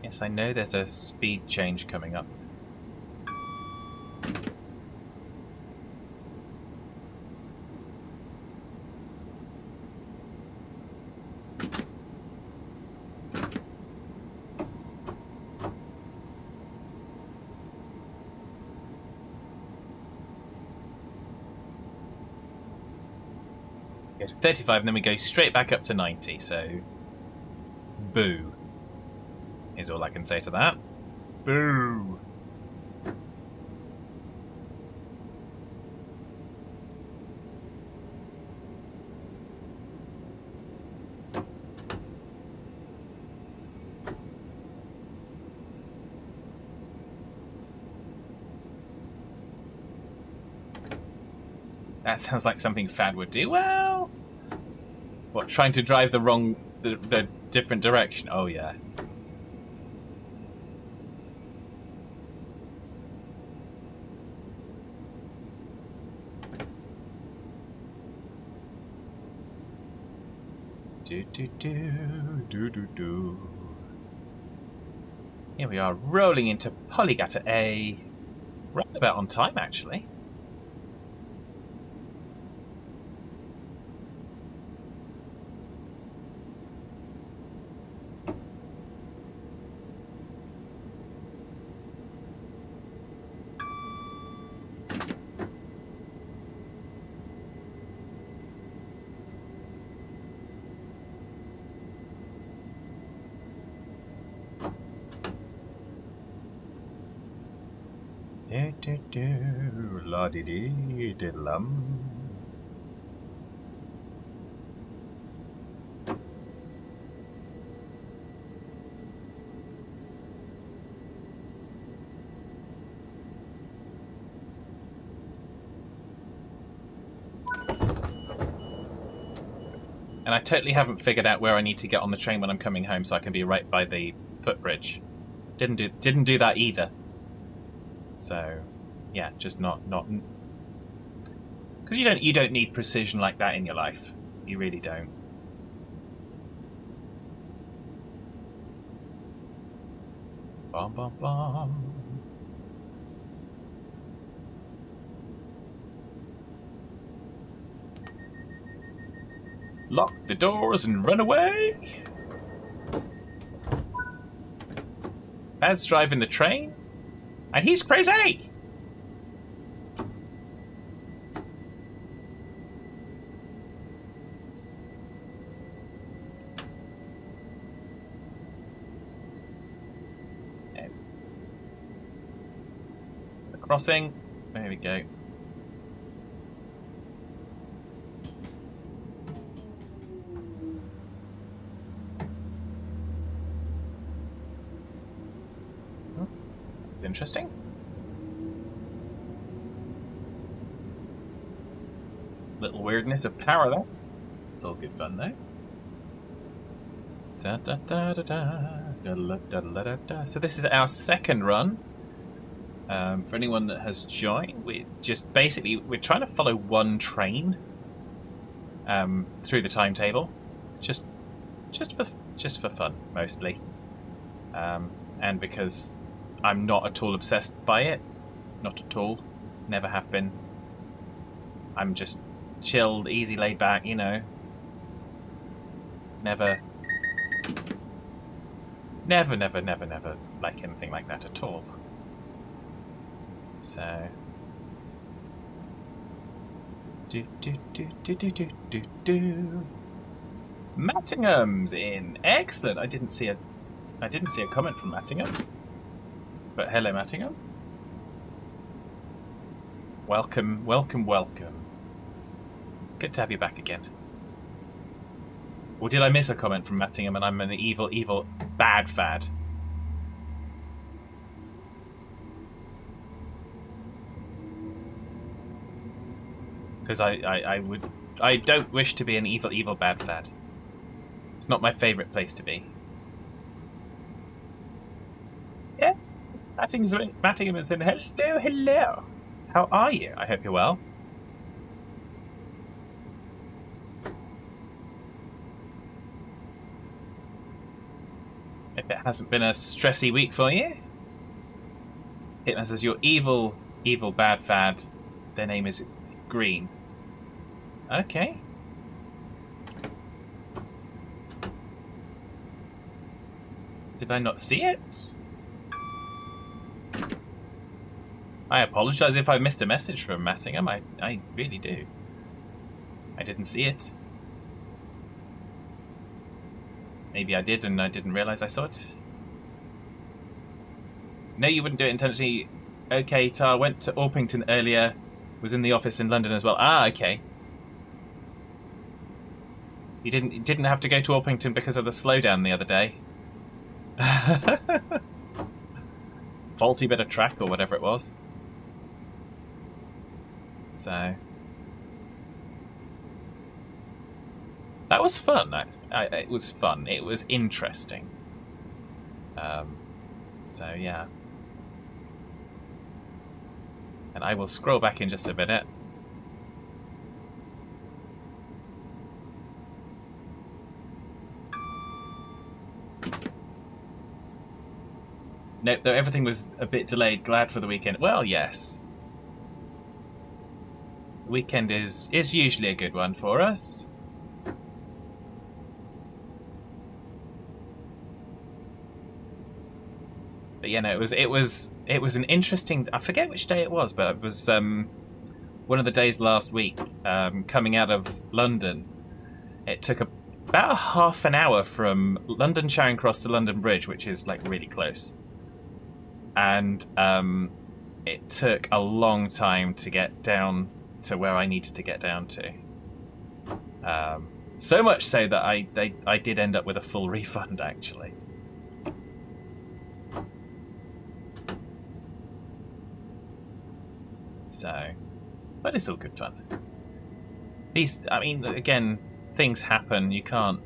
Yes, I know there's a speed change coming up. go to 35 and then we go straight back up to 90, so boo is all I can say to that. Boo. That sounds like something Fad would do. Well, what, trying to drive the different direction? Oh yeah. Do. Here we are, rolling into Polygata A. Right about on time, actually. La di di diddlum. And I totally haven't figured out where I need to get on the train when I'm coming home, so I can be right by the footbridge. Didn't do that either. So, yeah, just not because you don't need precision like that in your life. You really don't. Bum bum bum. Lock the doors and run away. Bad's driving the train, and he's crazy. The crossing. There we go. Interesting. Little weirdness of power there. It's all good fun though. Da, da, da, da, da, da, da, da, da. So this is our second run. For anyone that has joined, we're trying to follow one train through the timetable, just for fun mostly, and because I'm not at all obsessed by it. Not at all. Never have been. I'm just chilled, easy, laid back, you know. Never like anything like that at all. So... Do. Mattingham's in. Excellent. I didn't see a comment from Mattingham. But hello, Mattingham. Welcome. Good to have you back again. Or did I miss a comment from Mattingham and I'm an evil, bad fad? Because I don't wish to be an evil, bad fad. It's not my favourite place to be. Yeah. Mattingham is in. Hello. How are you? I hope you're well. If it hasn't been a stressy week for you, it as your evil, bad fad. Their name is Green. Okay. Did I not see it? I apologise if I missed a message from Mattingham. I really do. I didn't see it. Maybe I did and I didn't realise I saw it. No, you wouldn't do it intentionally. Okay, Tar, went to Orpington earlier. Was in the office in London as well. Ah, okay. You didn't have to go to Orpington because of the slowdown the other day. Faulty bit of track or whatever it was. So that was fun. It was fun. It was interesting. So yeah. And I will scroll back in just a minute. Nope, though everything was a bit delayed. Glad for the weekend. Well, yes. The weekend is usually a good one for us. But yeah, no, it was an interesting. I forget which day it was, but it was one of the days last week. Coming out of London, it took about half an hour from London Charing Cross to London Bridge, which is like really close, and it took a long time to get down to where I needed to get down to. So much so that I did end up with a full refund actually. So, but it's all good fun. I mean, again, things happen. You can't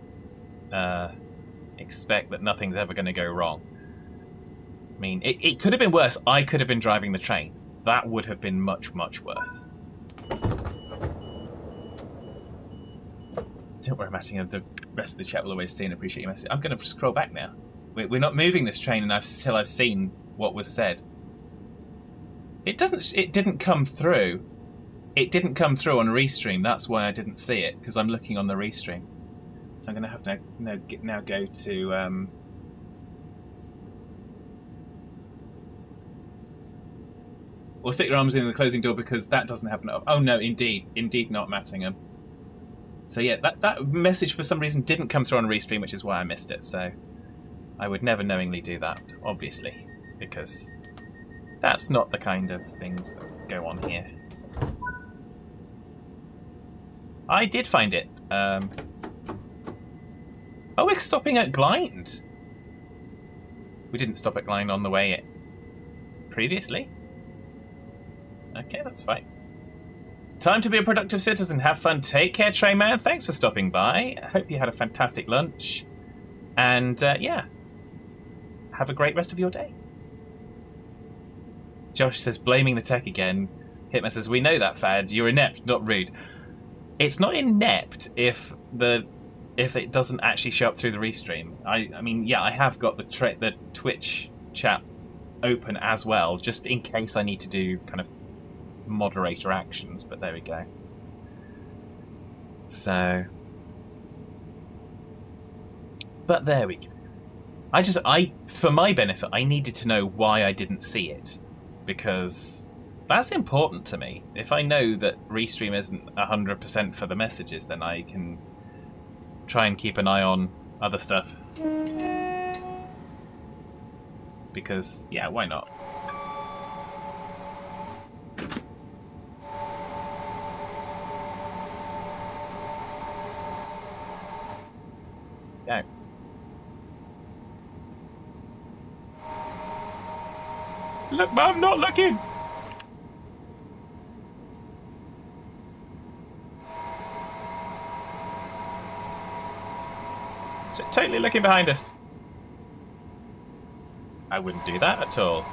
expect that nothing's ever going to go wrong. I mean, it could have been worse. I could have been driving the train. That would have been much, much worse. Don't worry, Matting. The rest of the chat will always see and appreciate your message. I'm going to scroll back now. We're not moving this train until I've seen what was said. It didn't come through. It didn't come through on Restream. That's why I didn't see it, because I'm looking on the Restream. So I'm going to have to now go to. Or stick your arms in the closing door, because that doesn't happen. Oh no, indeed not, Mattingham. So yeah, that message for some reason didn't come through on Restream, which is why I missed it. So I would never knowingly do that, obviously, because that's not the kind of things that go on here. I did find it. Oh, we're stopping at Glynde. We didn't stop at Glynde on the way previously. Okay, that's fine. Time to be a productive citizen. Have fun. Take care, Trayman. Thanks for stopping by. I hope you had a fantastic lunch. And, yeah. Have a great rest of your day. Josh says, blaming the tech again. Hitman says, we know that, Fad. You're inept, not rude. It's not inept if it doesn't actually show up through the restream. I mean, yeah, I have got the Twitch chat open as well, just in case I need to do kind of moderator actions, but there we go. So, but there we go. For my benefit, I needed to know why I didn't see it, because that's important to me. If I know that Restream isn't 100% for the messages, then I can try and keep an eye on other stuff. Because, yeah, why not? Go. Look, Mum, not looking! Just totally looking behind us. I wouldn't do that at all.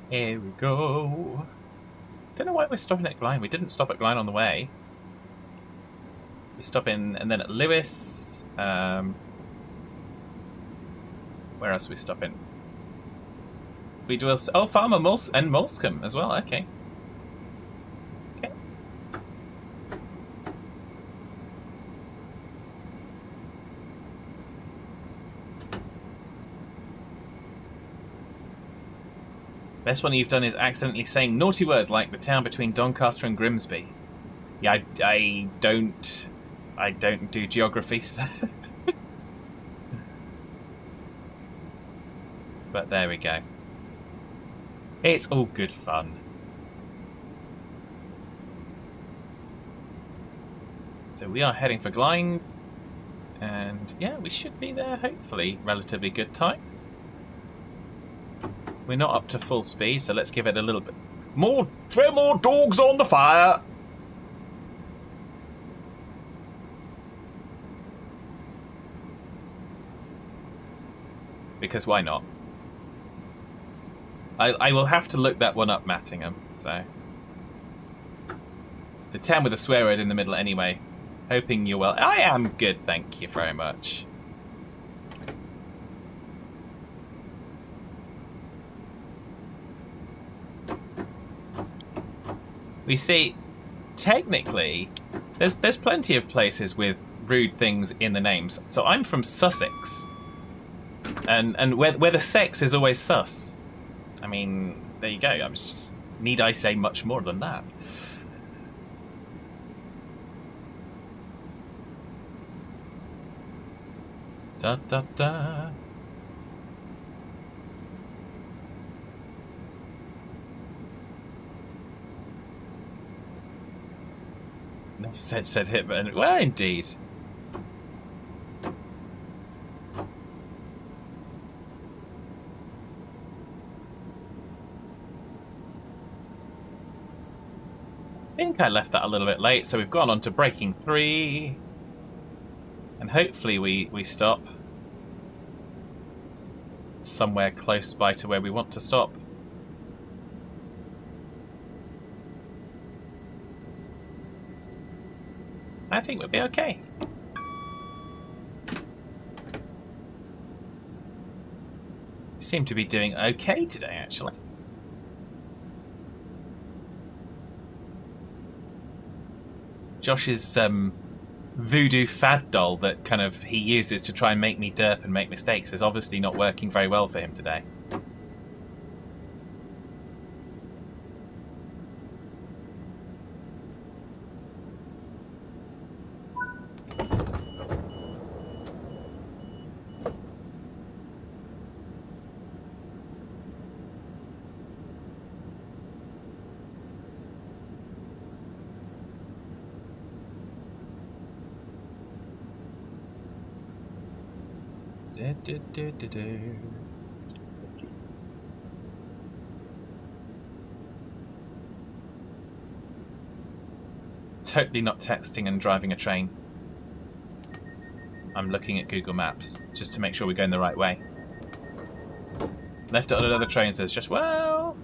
Here we go. Don't know why we're stopping at Glynde. We didn't stop at Glynde on the way. We stop in and then at Lewis. Where else are we stopping? We do Farmer and Molscombe as well. Okay. Okay. Best one you've done is accidentally saying naughty words like the town between Doncaster and Grimsby. Yeah, I don't do geography, so but there we go. It's all good fun. So we are heading for Glynde, and yeah, we should be there hopefully relatively good time. We're not up to full speed, so let's give it a little bit more. Throw more dogs on the fire. Because why not? I will have to look that one up, Mattingham, so. It's a 10 with a swear word in the middle anyway. Hoping you're well. I am good, thank you very much. We see, technically, there's plenty of places with rude things in the names. So I'm from Sussex. And where the sex is always sus. I mean, there you go. Need I say much more than that? Da da da. Never said hit, but well, indeed. I think I left that a little bit late, so we've gone on to braking 3. And hopefully we stop somewhere close by to where we want to stop. I think we'll be okay. Seem to be doing okay today, actually. Josh's voodoo fad doll that kind of he uses to try and make me derp and make mistakes is obviously not working very well for him today. Totally not texting and driving a train. I'm looking at Google Maps just to make sure we're going the right way. Left at another train says just well.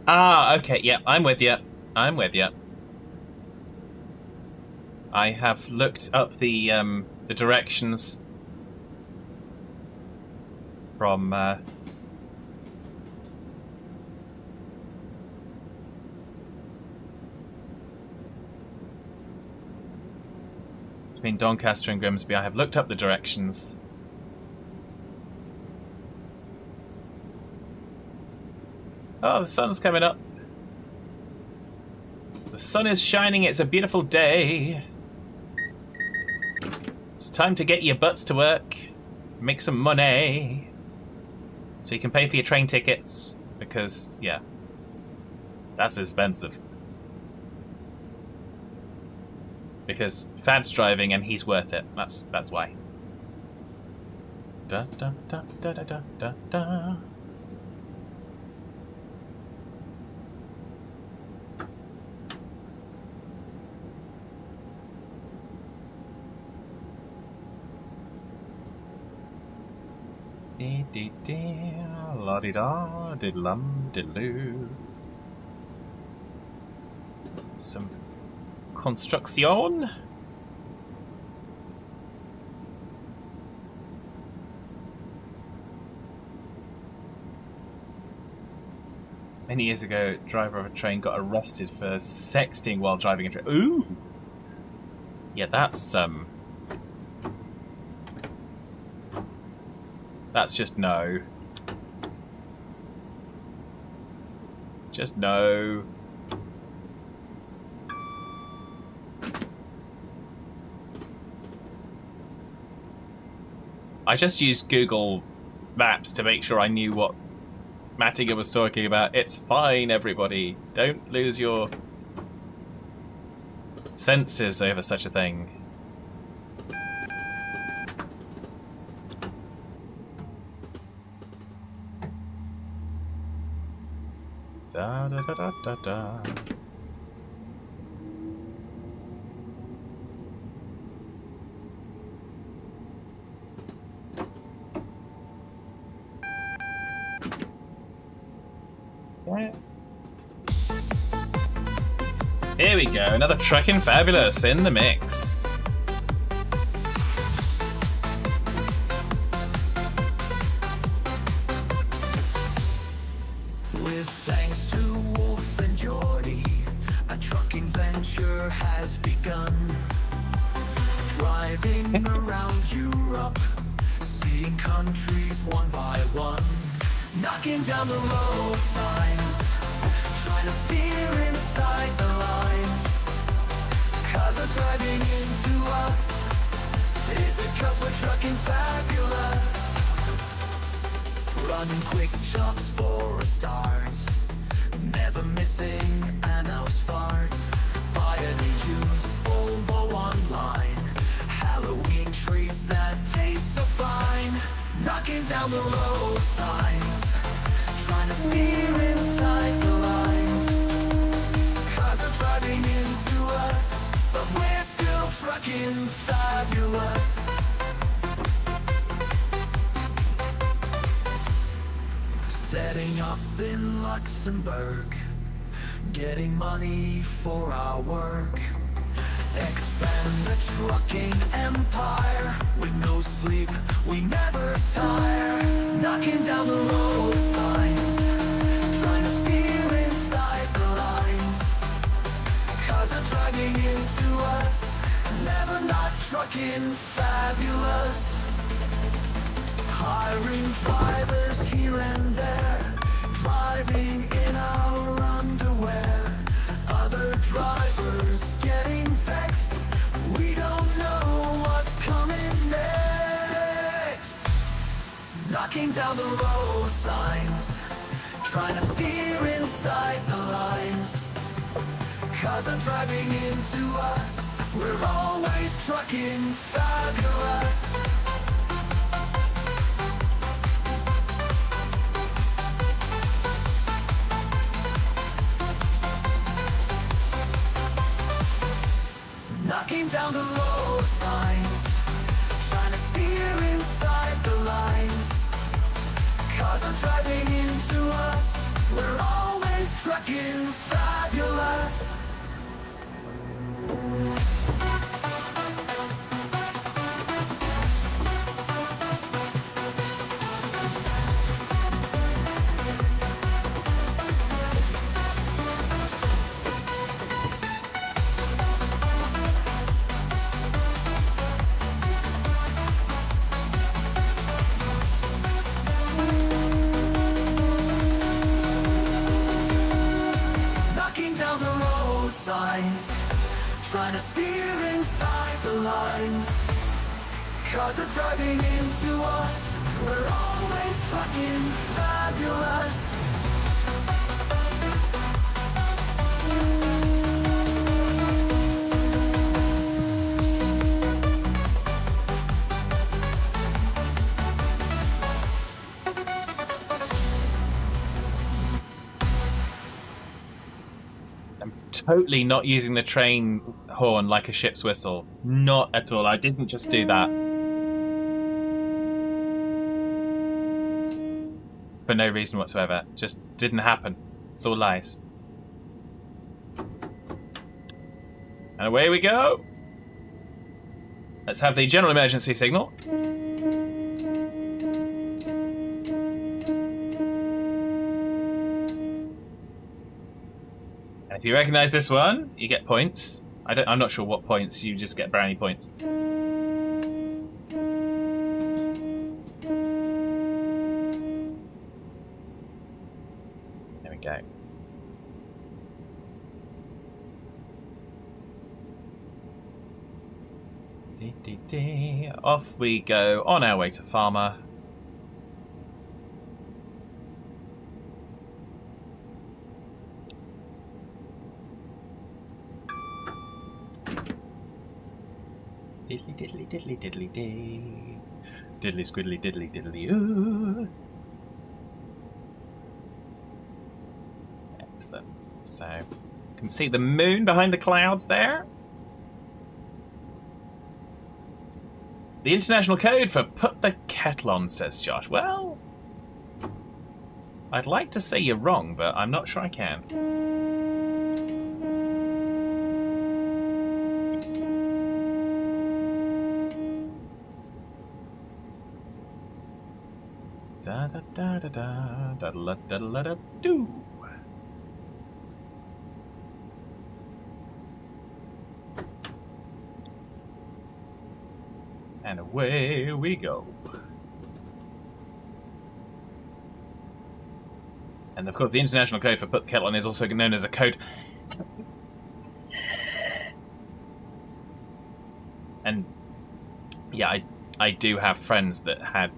Ah, okay, yeah, I'm with you. I'm with you. I have looked up the directions from between Doncaster and Grimsby. I have looked up the directions. Oh, the sun's coming up. The sun is shining. It's a beautiful day. It's time to get your butts to work. Make some money. So you can pay for your train tickets. Because, yeah. That's expensive. Because Fad's driving and he's worth it. That's why. Da da da da da da da da. Dee dee dee, la dee da, dee lum dee loo. some construction. Many years ago, a driver of a train got arrested for sexting while driving a train. Ooh! Yeah, that's just no. Just no. I just used Google Maps to make sure I knew what Mattinger was talking about. It's fine, everybody. Don't lose your senses over such a thing. Da da da da da da. Here we go, another Trekking Fabulous in the mix. With thanks to Wolf and Geordie, a trucking venture has begun. Driving around Europe, seeing countries one by one, knocking down the road signs, trying to steer inside the lines. Cars are driving into us. Is it 'cause we're trucking fabulous? Running quick jobs for a start, never missing an hour's fart. Buy any used Volvo online, Halloween treats that taste so fine. Knocking down the road signs, trying to steer inside the lines. Cars are driving into us, but we're still trucking fabulous. Setting up in Luxembourg, getting money for our work. Expand the trucking empire, with no sleep, we never tire. Knocking down the road signs, trying to steer inside the lines. Cars are driving into us, never not trucking fabulous. Hiring drivers here and there, driving in our underwear. Other drivers getting vexed, we don't know what's coming next. Knocking down the road signs, trying to steer inside the lines. Cars are driving into us, we're always trucking fabulous. Knocking down the road signs, trying to steer inside the lines. Cars are driving into us, we're always trucking fabulous. Signs, trying to steer inside the lines. Cars are driving into us, we're always trucking fabulous. Totally not using the train horn like a ship's whistle. Not at all. I didn't just do that. For no reason whatsoever. Just didn't happen. It's all lies. And away we go! Let's have the general emergency signal. And if you recognise this one, you get points. I'm not sure what points, you just get brownie points. There we go. Off we go on our way to Farmer. Diddly diddly diddly diddly dee. Diddly squiddly diddly diddly ooh. Excellent. So, you can see the moon behind the clouds there. The international code for put the kettle on, says Josh. Well, I'd like to say you're wrong, but I'm not sure I can. Da da da da da da da da da da do. And away we go. And of course, the international code for put the kettle on is also known as a code. And yeah, I do have friends that had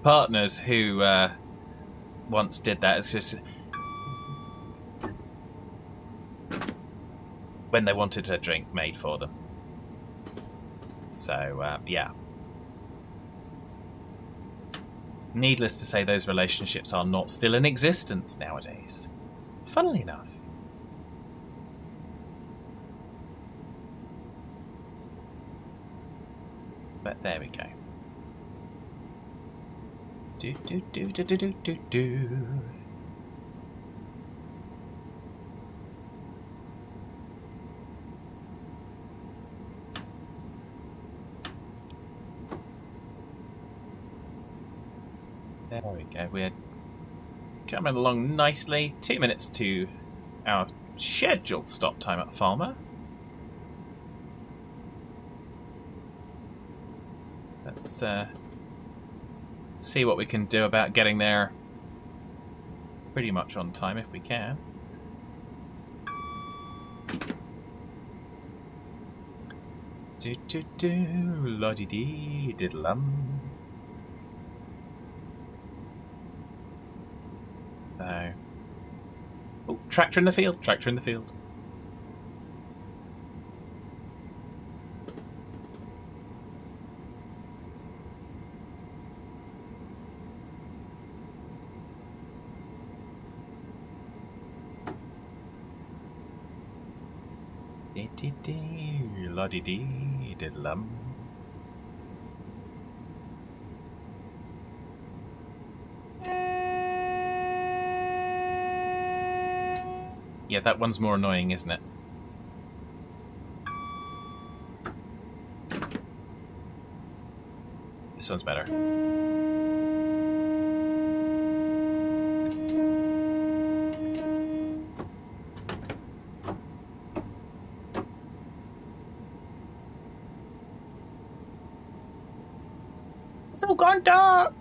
partners who once did that. It's just when they wanted a drink made for them. So, yeah. Needless to say, those relationships are not still in existence nowadays. Funnily enough. But there we go. Do do do do do do do do. There we go. We're coming along nicely. 2 minutes to our scheduled stop time at Farmer. Let's see what we can do about getting there pretty much on time if we can. Do do do, la dee dee diddlum. So, oh, tractor in the field! Tractor in the field. Dee dee dee, la dee dee diddlum. Yeah, that one's more annoying, isn't it? This one's better. It's all gone dark!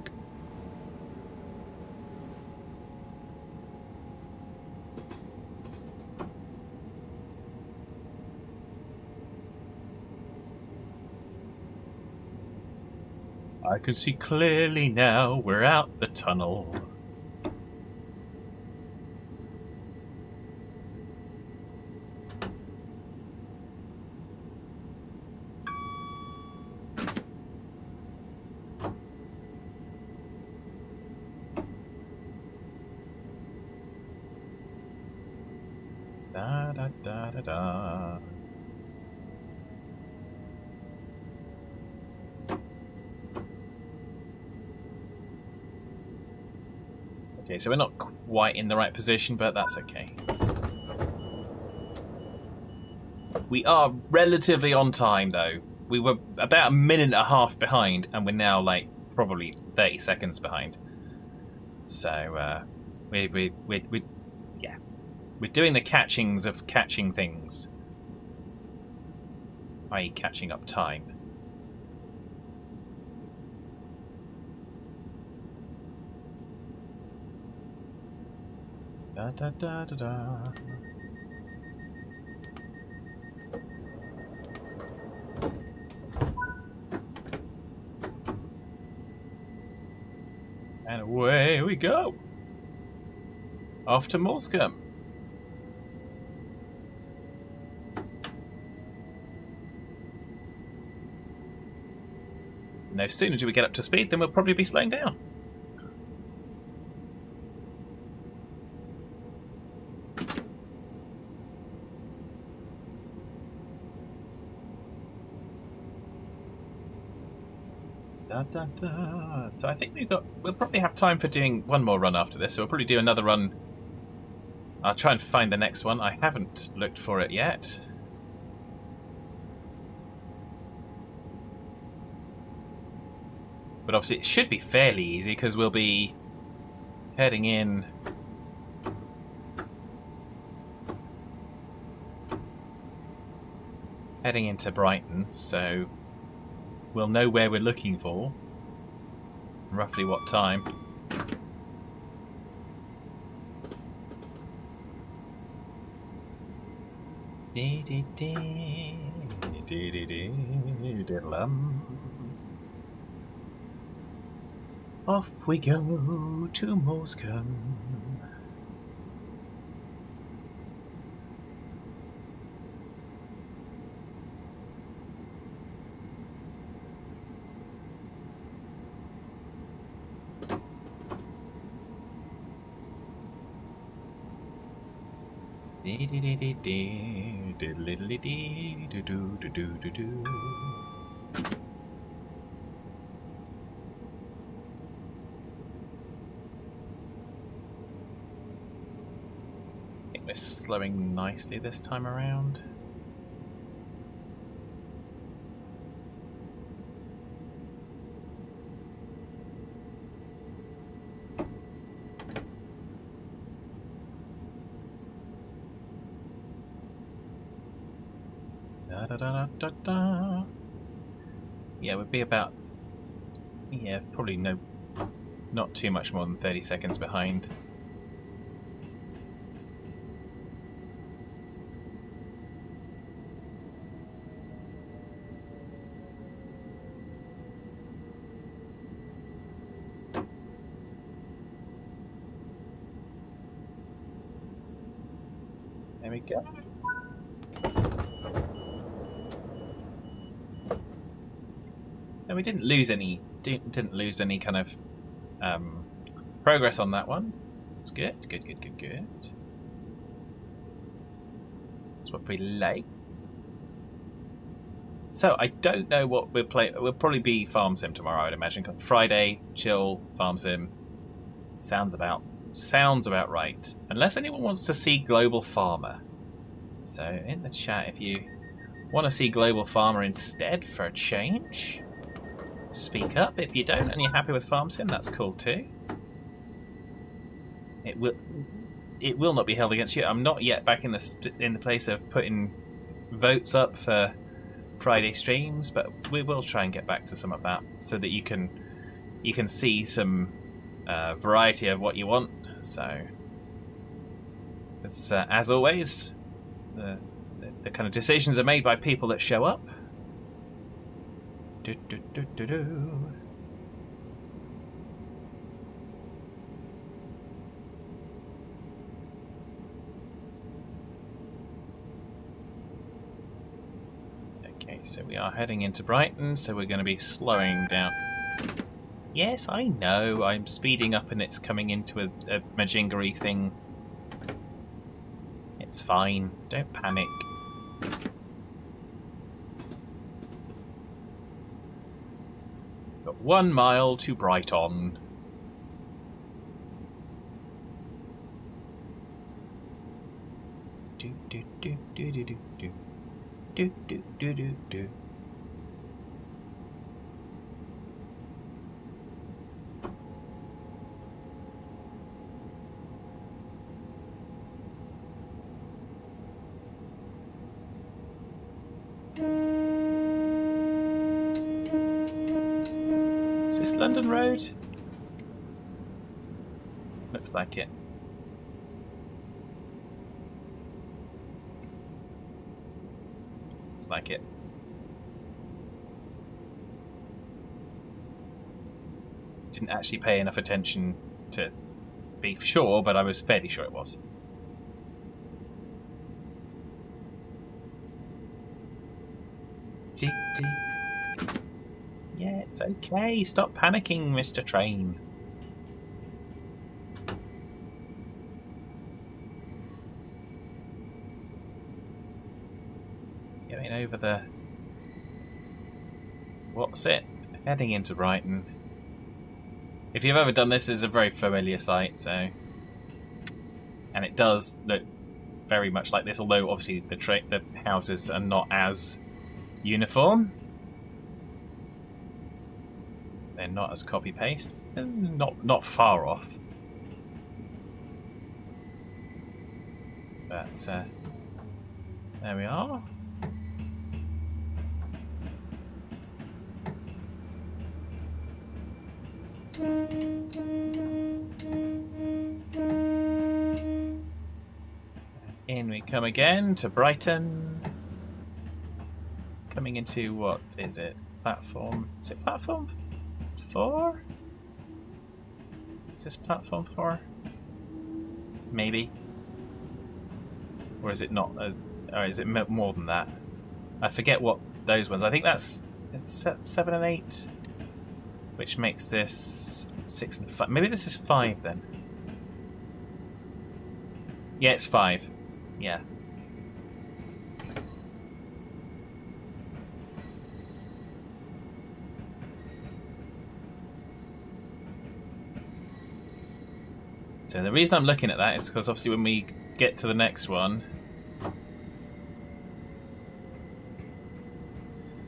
I can see clearly now we're out the tunnel. Da da da da da. Okay, so we're not quite in the right position, but that's okay. We are relatively on time, though. We were about a minute and a half behind, and we're now like probably 30 seconds behind. So yeah, we're doing the catchings of catching things, i.e., catching up time. Da da da da da. And away we go. Off to Morscombe. No sooner do we get up to speed than we'll probably be slowing down. Da, da, da. So I think we'll probably have time for doing one more run after this. So we'll probably do another run. I'll try and find the next one. I haven't looked for it yet. But obviously it should be fairly easy because we'll be heading in. Heading into Brighton, so we'll know where we're looking for. Roughly what time. Off we go to Morscombe. I think we're slowing nicely this time around. Da, da, da, da, da. Yeah, we'd be about, yeah, probably not too much more than 30 seconds behind. There we go. So we didn't lose any kind of progress on that one. It's good, good, good, good, good. That's what we like. So I don't know what we'll play. We'll probably be Farm Sim tomorrow, I'd imagine. Friday, chill, Farm Sim. Sounds about right. Unless anyone wants to see Global Farmer. So in the chat, if you want to see Global Farmer instead for a change, speak up. If you don't and you're happy with Farm Sim, that's cool too. It will not be held against you. I'm not yet back in the place of putting votes up for Friday streams, but we will try and get back to some of that so that you can see some variety of what you want. So, as always, the kind of decisions are made by people that show up. Okay, so we are heading into Brighton, so we're going to be slowing down. Yes, I know, I'm speeding up and it's coming into a Majingery thing. It's fine, don't panic. Got 1 mile to Brighton. Do, do, do, do, do, do, do. do do do do do. Is this London Road? Looks like it. Looks like it. Didn't actually pay enough attention to be sure, but I was fairly sure it was. Tick, tick. Yeah, it's okay. Stop panicking, Mr. Train. Going over the... What's it? Heading into Brighton. If you've ever done this, it's a very familiar sight, so... And it does look very much like this, although obviously the houses are not as uniform. They're not as copy-paste. Not far off. But, there we are. In we come again to Brighton. Coming into, what is it? Platform? Is it platform 4? Is this platform 4? Maybe. Or is it not? Or is it more than that? I forget what those ones. I think that's 7 and 8, which makes this 6 and 5. Maybe this is 5 then. Yeah, it's 5. Yeah. So the reason I'm looking at that is because obviously when we get to the next one,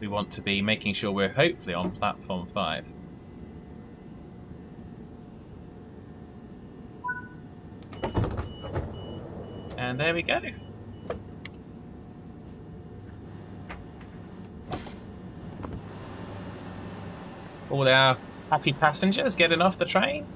we want to be making sure we're hopefully on platform 5. And there we go. All our happy passengers getting off the train.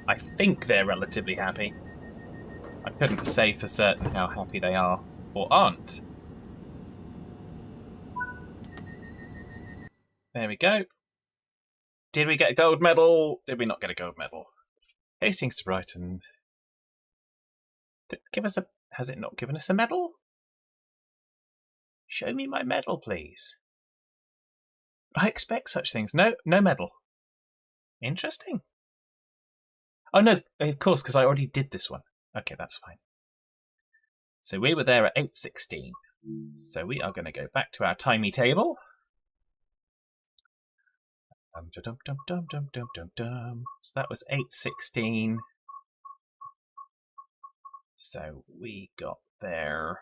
I think they're relatively happy. I couldn't say for certain how happy they are or aren't. There we go. Did we get a gold medal? Did we not get a gold medal? Hastings to Brighton. Has it not given us a medal? Show me my medal, please. I expect such things. No medal. Interesting. Oh no, of course, because I already did this one. Okay, that's fine. So we were there at 8:16. So we are going to go back to our timey table. So that was 8:16. So we got there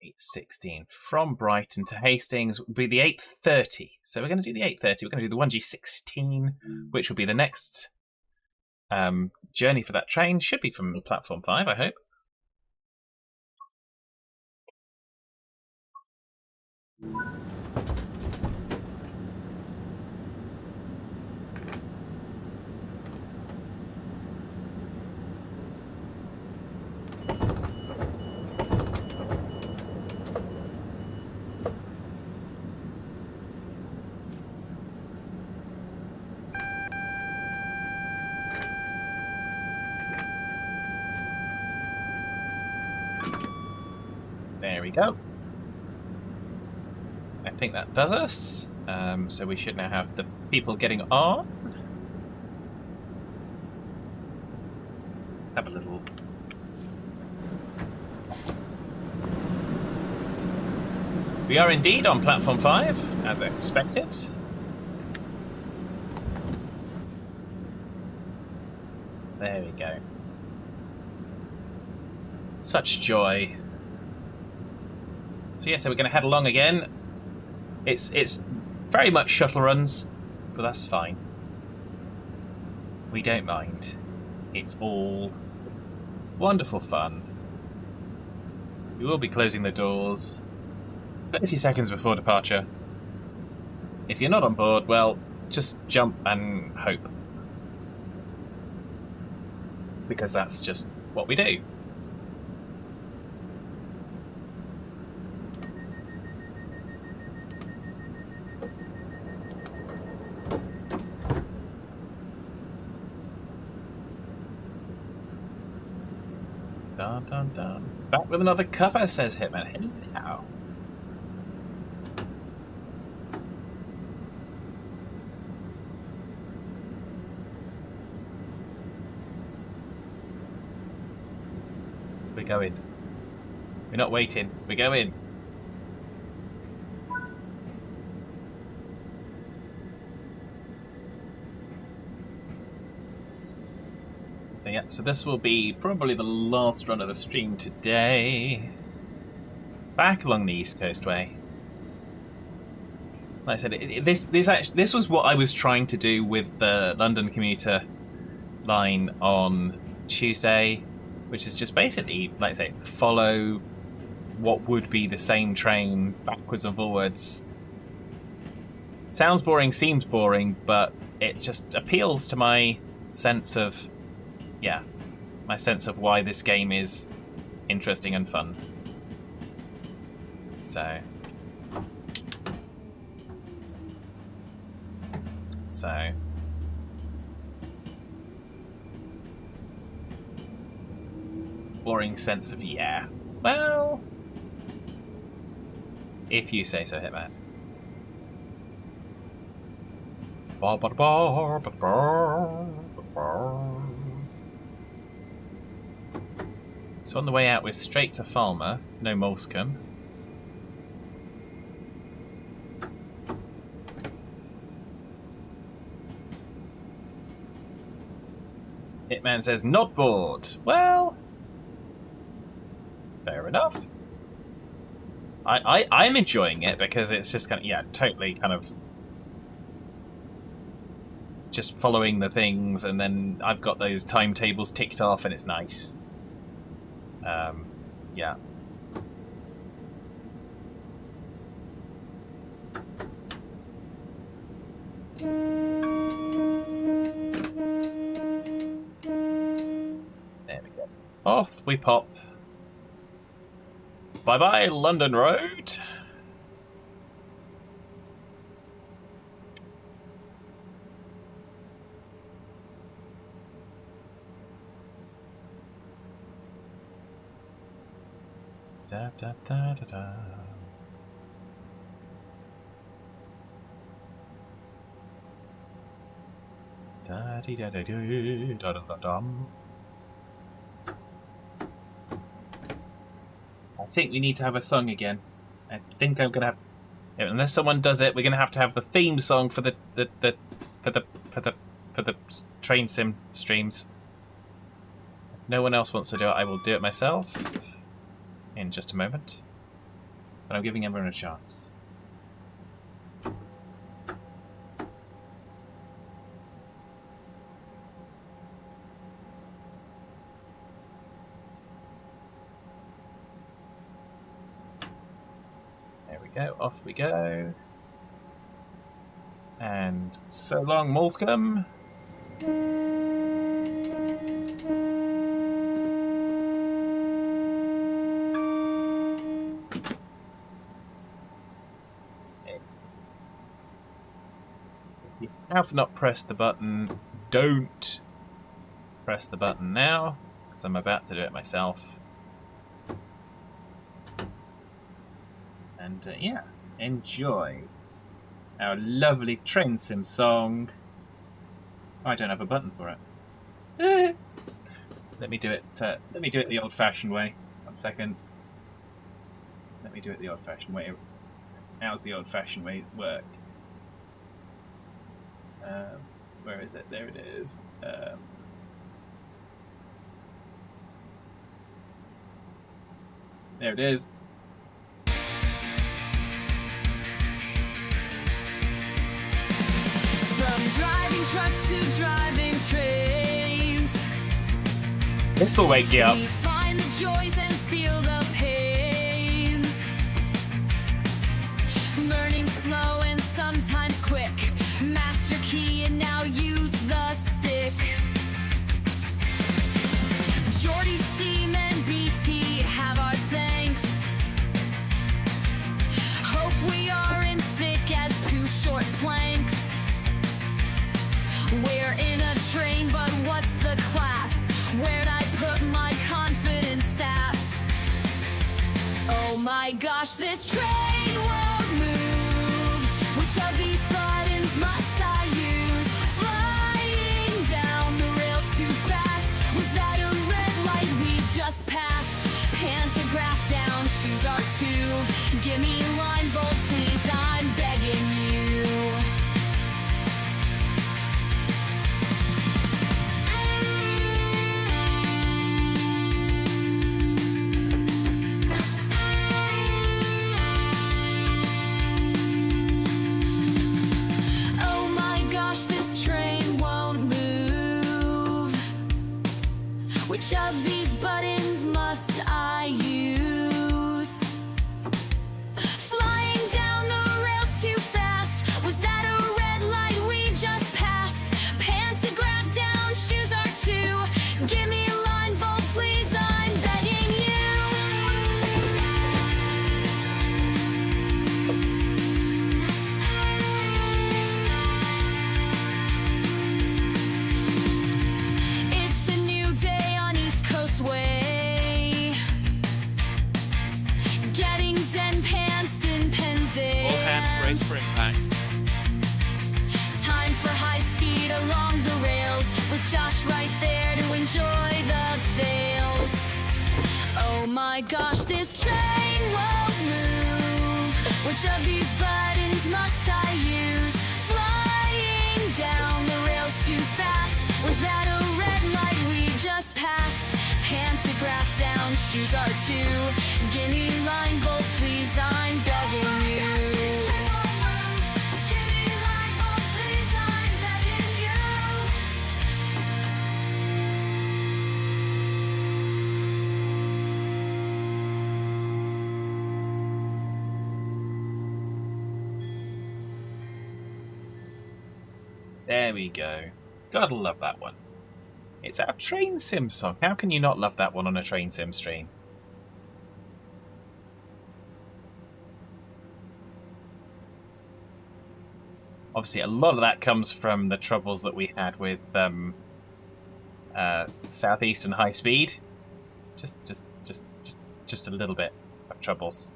8:16 from Brighton to Hastings would be the 8:30. So we're going to do the 8:30. We're going to do the 1G16, which will be the next journey for that train. Should be from platform 5, I hope. There we go. I think that does us. So we should now have the people getting on. Let's have a little... We are indeed on platform 5, as expected. There we go. Such joy. So yeah, so we're going to head along again. It's very much shuttle runs, but that's fine. We don't mind. It's all wonderful fun. We will be closing the doors 30 seconds before departure. If you're not on board, well, just jump and hope. Because that's just what we do. Dun dun dun. Back with another cuppa, says Hitman. Hello. We're going. We're not waiting. We're going. So yeah, so this will be probably the last run of the stream today. Back along the East Coast Way. Like I said, this was what I was trying to do with the London commuter line on Tuesday, which is just basically, like I say, follow what would be the same train backwards and forwards. Sounds boring, seems boring, but it just appeals to my sense of, yeah, my sense of why this game is interesting and fun. So boring sense of, yeah, well, if you say so, Hitman. So on the way out, we're straight to Falmer, no Molescombe. Hitman says, not bored. Well, fair enough. I'm enjoying it because it's just kind of, yeah, totally kind of just following the things, and then I've got those timetables ticked off, and it's nice. Yeah. There we go. Off we pop. Bye-bye, London Road. Da da da da da. Da dee da da doo da da da dum. I think we need to have a song again. I think I'm gonna have, unless someone does it, we're gonna have to have the theme song for the train sim streams. If no one else wants to do it, I will do it myself in just a moment. But I'm giving everyone a chance. Go, off we go. And so long, Molescombe. If you have not pressed the button, don't press the button now, because I'm about to do it myself. And yeah, enjoy our lovely train sim song. Oh, I don't have a button for it. Let me do it. Let me do it the old-fashioned way. 1 second. Let me do it the old-fashioned way. How's the old-fashioned way work? Where is it? There it is. There it is. From driving trucks to driving trains, This'll wake you up. we find the joys and feel the pains. Learning slow and sometimes quick. Master key and now use the stick. Jordy, Steam, and BT have our thanks. Hope we aren't thick as two short planks. We're in a train, but what's the class? Where'd I put my confidence sass? Oh my gosh, this train won't move. Which of these buttons must I use? Flying down the rails too fast. Was that a red light we just passed? Pantograph down, shoes are two. Give me line volt, please, I'm begging you. Oh my gosh, this train won't move. Which of these buttons must I use? Flying down the rails too fast. Was that a red light we just passed? Pantograph down, shoes are two. Give me a line volt, please, I'm begging you. It's a new day on East Coast Way. Getting Zen pants and Penzance. All hands race for impact. Time for high speed along the rails, with Josh right there to enjoy the fails. Oh my gosh, this train won't move. Which of these buttons must I use? Flying down the rails too fast. Was that a red light we just passed? Pantograph down, shoes are two. Give me line volt, please, I'm begging you. Give me line volt, please, I'm begging you. There we go. Gotta love that one. It's our train sim song. How can you not love that one on a train sim stream? Obviously, a lot of that comes from the troubles that we had with Southeast and High Speed. Just a little bit of troubles.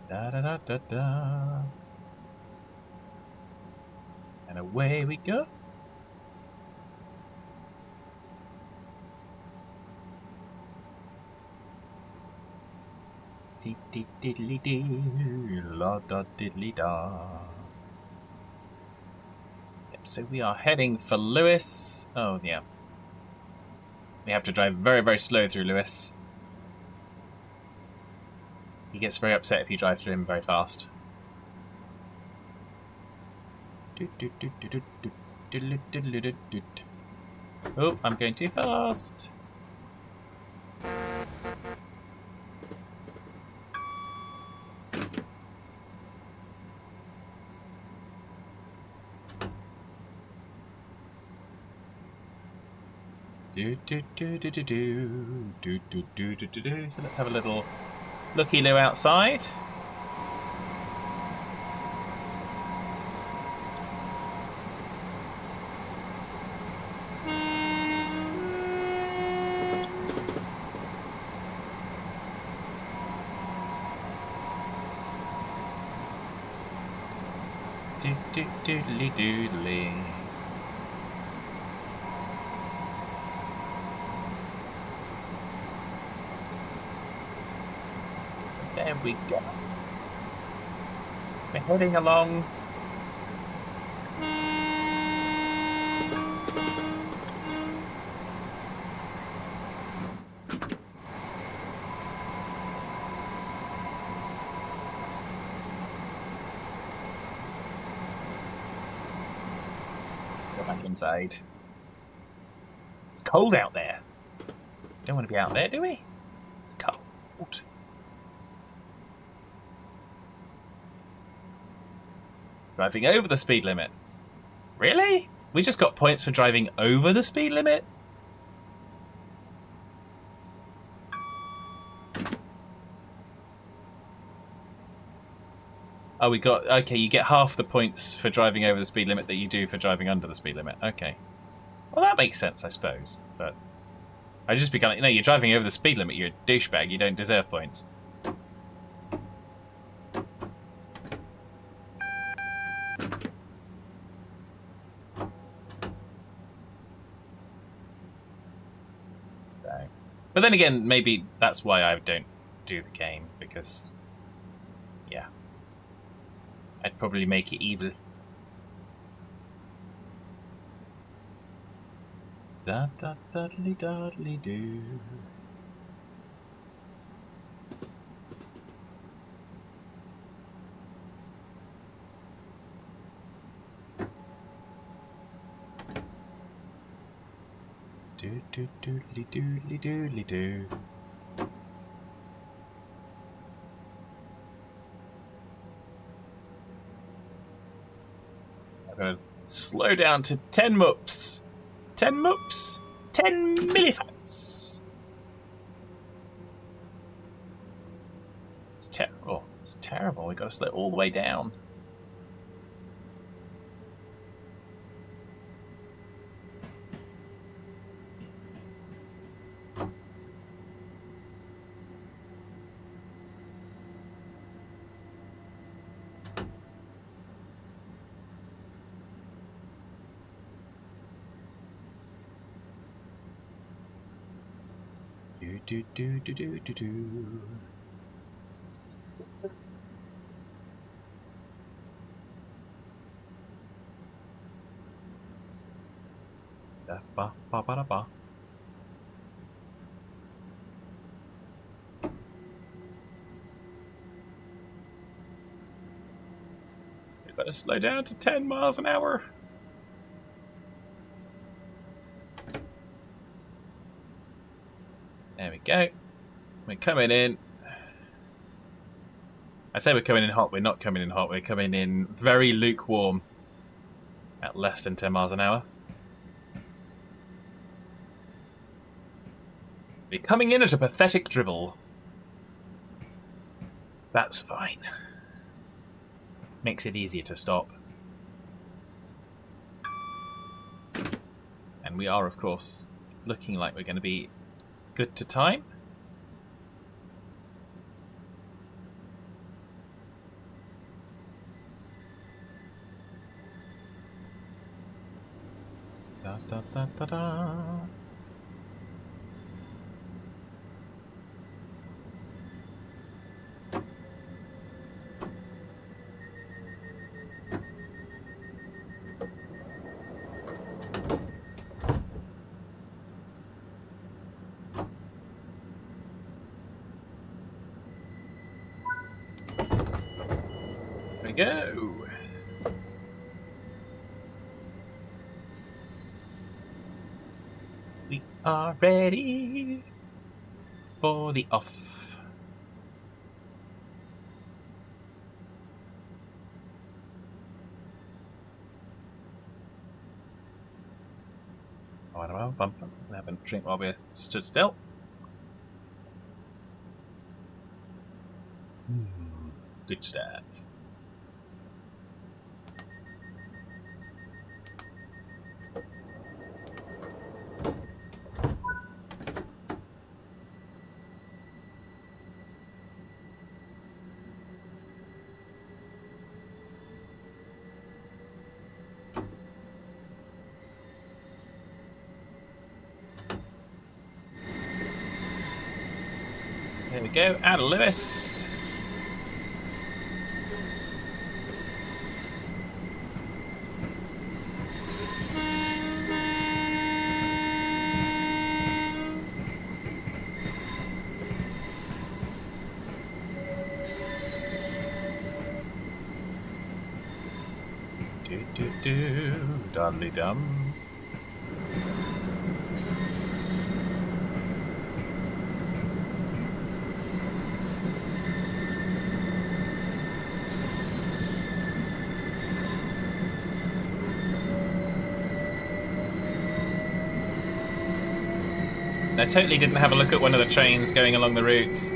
Da da da da da. And away we go. Dee dee diddly dee, la da diddly da. Yep, so we are heading for Lewis. Oh yeah. We have to drive very, very slow through Lewis. He gets very upset if you drive through him very fast. Oh, I'm going too fast. So let's have a little looky-loo outside. Doodly doodly. There we go. We're heading along. Let's go back inside. It's cold out there. Don't want to be out there, do we? It's cold. Driving over the speed limit. Really? We just got points for driving over the speed limit? Oh, we got... Okay, you get half the points for driving over the speed limit that you do for driving under the speed limit. Okay. Well, that makes sense, I suppose. But I just become... No, you're driving over the speed limit. You're a douchebag. You don't deserve points. But then again, maybe that's why I don't do the game, because, yeah, I'd probably make it evil. Da da dudley dudley do. Do do doodly doodly doodly doo. I'm gonna slow down to 10 moops. 10 moops. 10 millifats. It's terrible. It's terrible. We gotta slow all the way down. Do do do do do do. Da ba ba ba da ba. We better slow down to 10 miles an hour. There we go. We're coming in. I say we're coming in hot. We're not coming in hot. We're coming in very lukewarm at less than 10 miles an hour. We're coming in at a pathetic dribble. That's fine. Makes it easier to stop. And we are, of course, looking like we're going to be good to time. Da da da da da. There we go. We are ready for the off. Oh, I don't know. Bump. We haven't drink while we're stood still. Good stuff. There we go, out of Lewis. Dudley dum. I totally didn't have a look at one of the trains going along the route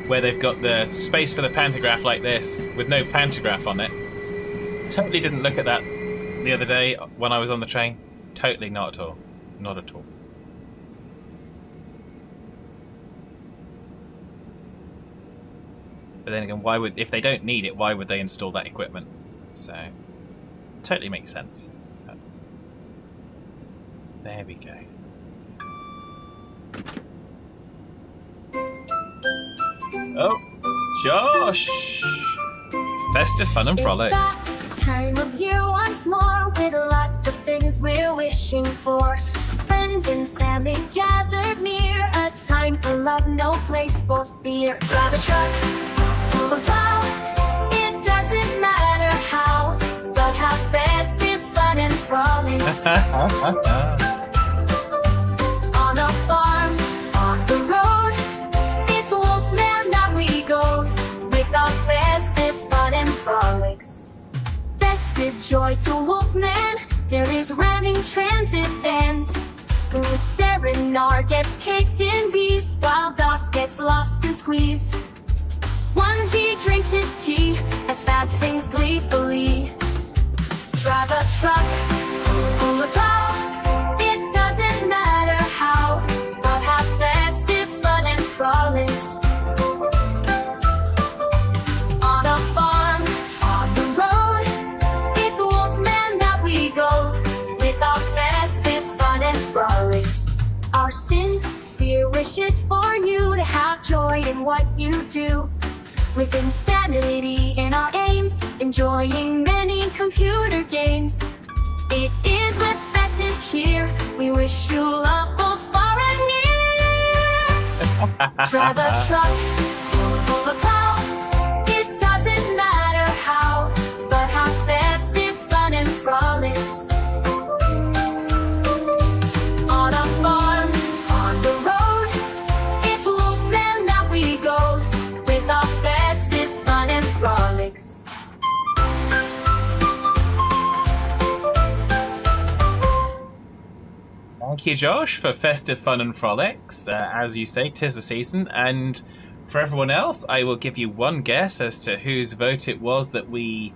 where they've got the space for the pantograph like this with no pantograph on it. Totally didn't look at that the other day when I was on the train. Totally not at all. Not at all. But then again, why would, if they don't need it, why would they install that equipment? So, totally makes sense. But there we go. Oh, Josh! Festive fun and frolics. It's that time of year once more, with lots of things we're wishing for. Friends and family gathered near, a time for love, no place for fear. Drive a truck, pull a plow, it doesn't matter how, but have festive fun and frolics. On a farm, on the road, it's Wolfman that we go, with our festive fun and frolics. Festive joy to Wolfman, there is ramming transit vans. The Serenar gets caked in bees, while Doss gets lost and squeezed. 1G drinks his tea, as Fab sings gleefully. Drive a truck, pull a plow, it doesn't matter how, but have festive fun and frolics. On a farm, on the road, it's Wolfman that we go, with our festive fun and frolics. Our sincere wishes for you to have joy in what you do, with insanity in our aims, enjoying many computer games. It is with festive cheer we wish you love both far and near. Drive a truck, pull a plow, it doesn't matter how, but have festive fun and frolics. On a farm, on the road, it's Wolfman that we go, with our festive fun and frolics. Thank you, Josh, for festive fun and frolics. As you say, 'tis the season. And for everyone else, I will give you one guess as to whose vote it was that we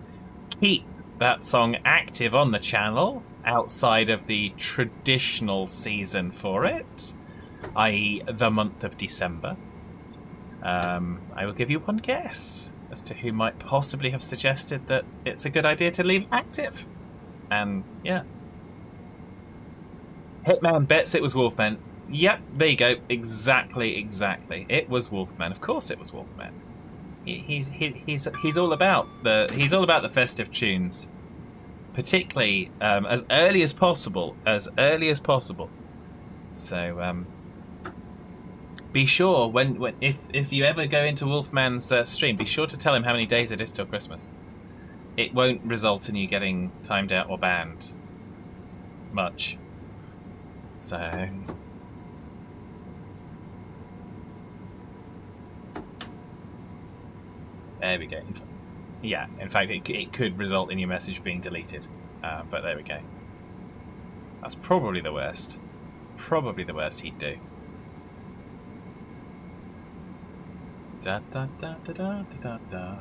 keep that song active on the channel outside of the traditional season for it, i.e. the month of December. I will give you one guess as to who might possibly have suggested that it's a good idea to leave active. And yeah. Hitman bets it was Wolfman. Yep, there you go. Exactly. It was Wolfman. Of course, it was Wolfman. He's all about the festive tunes, particularly as early as possible. So be sure if you ever go into Wolfman's stream, be sure to tell him how many days it is till Christmas. It won't result in you getting timed out or banned much. So there we go. Yeah, in fact, it could result in your message being deleted. But there we go. That's probably the worst. Probably the worst he'd do. Da da da da da da da.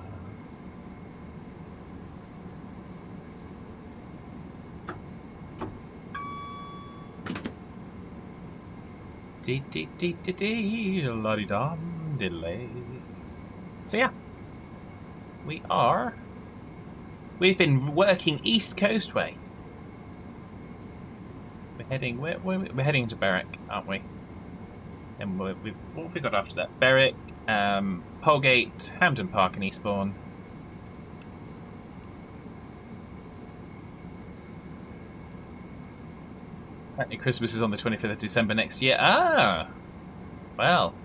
Dee dee dee dee dee, la-dee dum diddly. So yeah, we've been working East Coast way. We're heading we're heading into Berwick, aren't we? And what have we got after that? Berwick, Polgate, Hampden Park, and Eastbourne. Apparently Christmas is on the 25th of December next year. Ah! Well.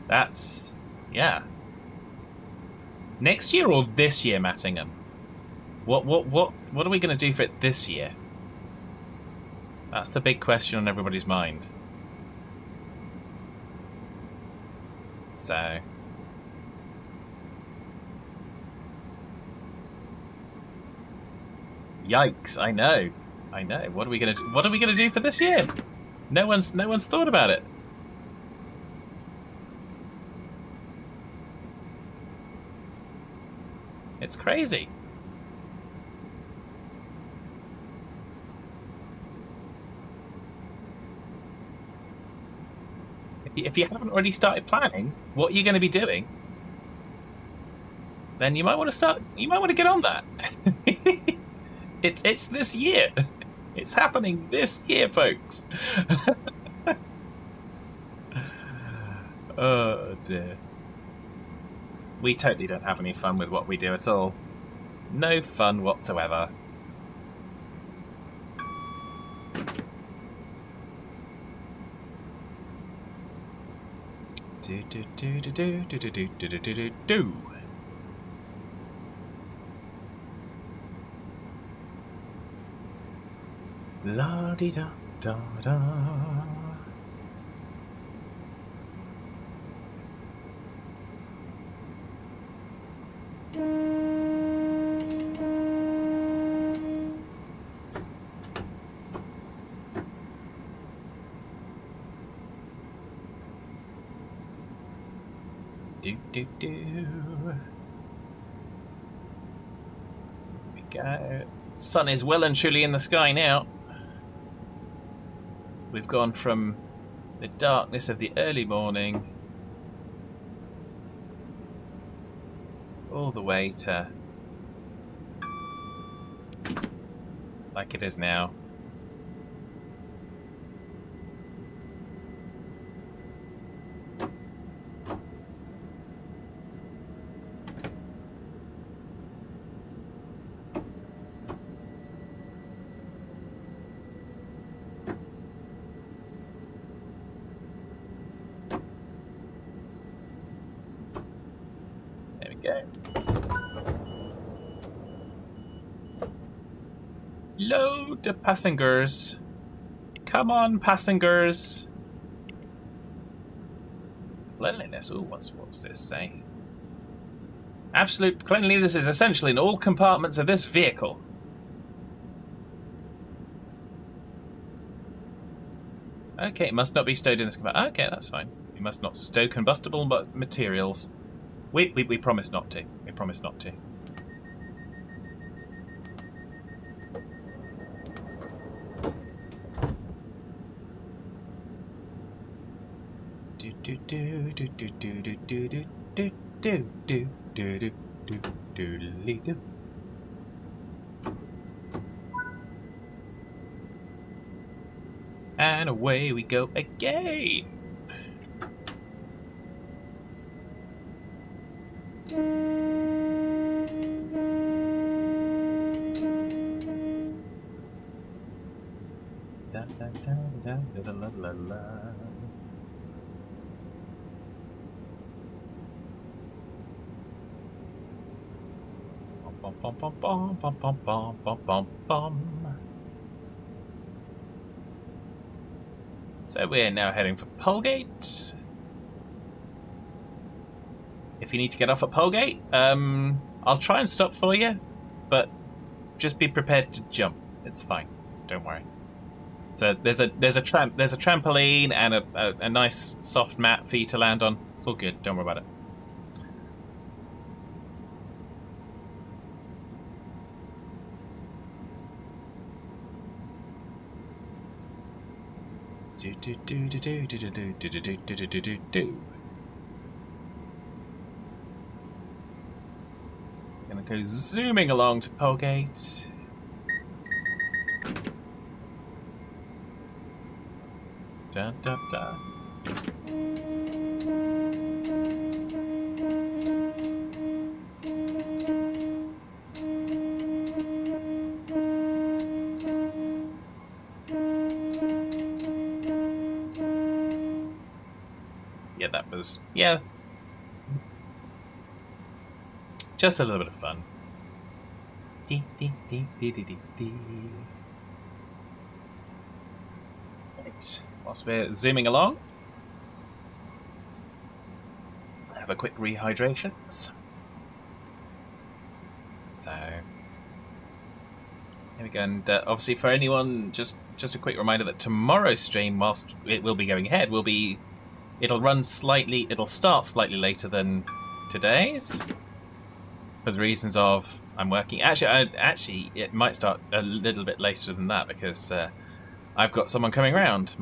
That's... yeah. Next year or this year, Mattingham? What are we going to do for it this year? That's the big question on everybody's mind. So, yikes! I know. What are we going to do? What are we going to do for this year? No one's thought about it. It's crazy. If you haven't already started planning what you're going to be doing, then you might want to start. You might want to get on that. It's this year. It's happening this year, folks. Oh dear. We totally don't have any fun with what we do at all. No fun whatsoever. Do do do do do do do do do do do do. La di da da da. Do do do. Here we go. Sun is well and truly in the sky now. We've gone from the darkness of the early morning all the way to like it is now. There we go. Load the passengers. Come on, passengers. Cleanliness. Ooh, what's this say? Absolute cleanliness is essential in all compartments of this vehicle. Okay, it must not be stowed in this compartment. Okay, that's fine. We must not stow combustible materials. We promise not to. We promise not to. Do do do do do do do do do do do do do do do do. And away we go again. Da, da, da, da, da, la, la, la. Bum, bum, bum, bum, bum, bum, bum, bum, bum, bum. So we're now heading for Polegate. If you need to get off at Polegate, I'll try and stop for you, but just be prepared to jump. It's fine. Don't worry. So there's a trampoline and a nice soft mat for you to land on. It's all good. Don't worry about it. Do do do do do do do do do do do do do do. Gonna go zooming along to Polegate. Da da da. Yeah, that was, yeah, just a little bit of fun. Right. Whilst we're zooming along, have a quick rehydration. So here we go. And obviously, for anyone, just a quick reminder that tomorrow's stream, whilst it will be going ahead, it'll start slightly later than today's, for the reasons of I'm working. Actually, it might start a little bit later than that because I've got someone coming round.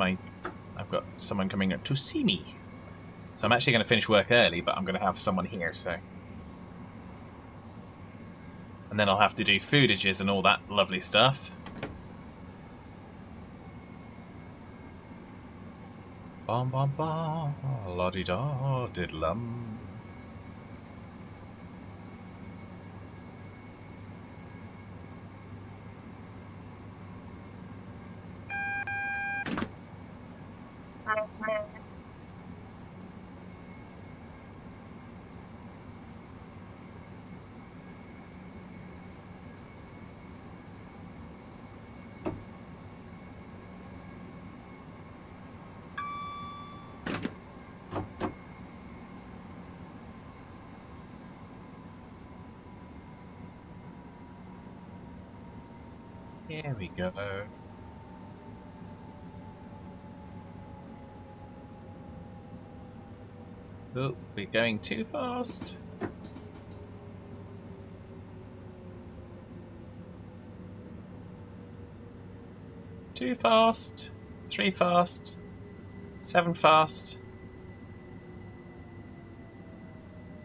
I've got someone coming to see me, so I'm actually going to finish work early, but I'm going to have someone here. So, and then I'll have to do foodages and all that lovely stuff. Bom bom bom, la di da diddlum. Here we go. Oh, we're going too fast. Too fast. 3 fast. 7 fast.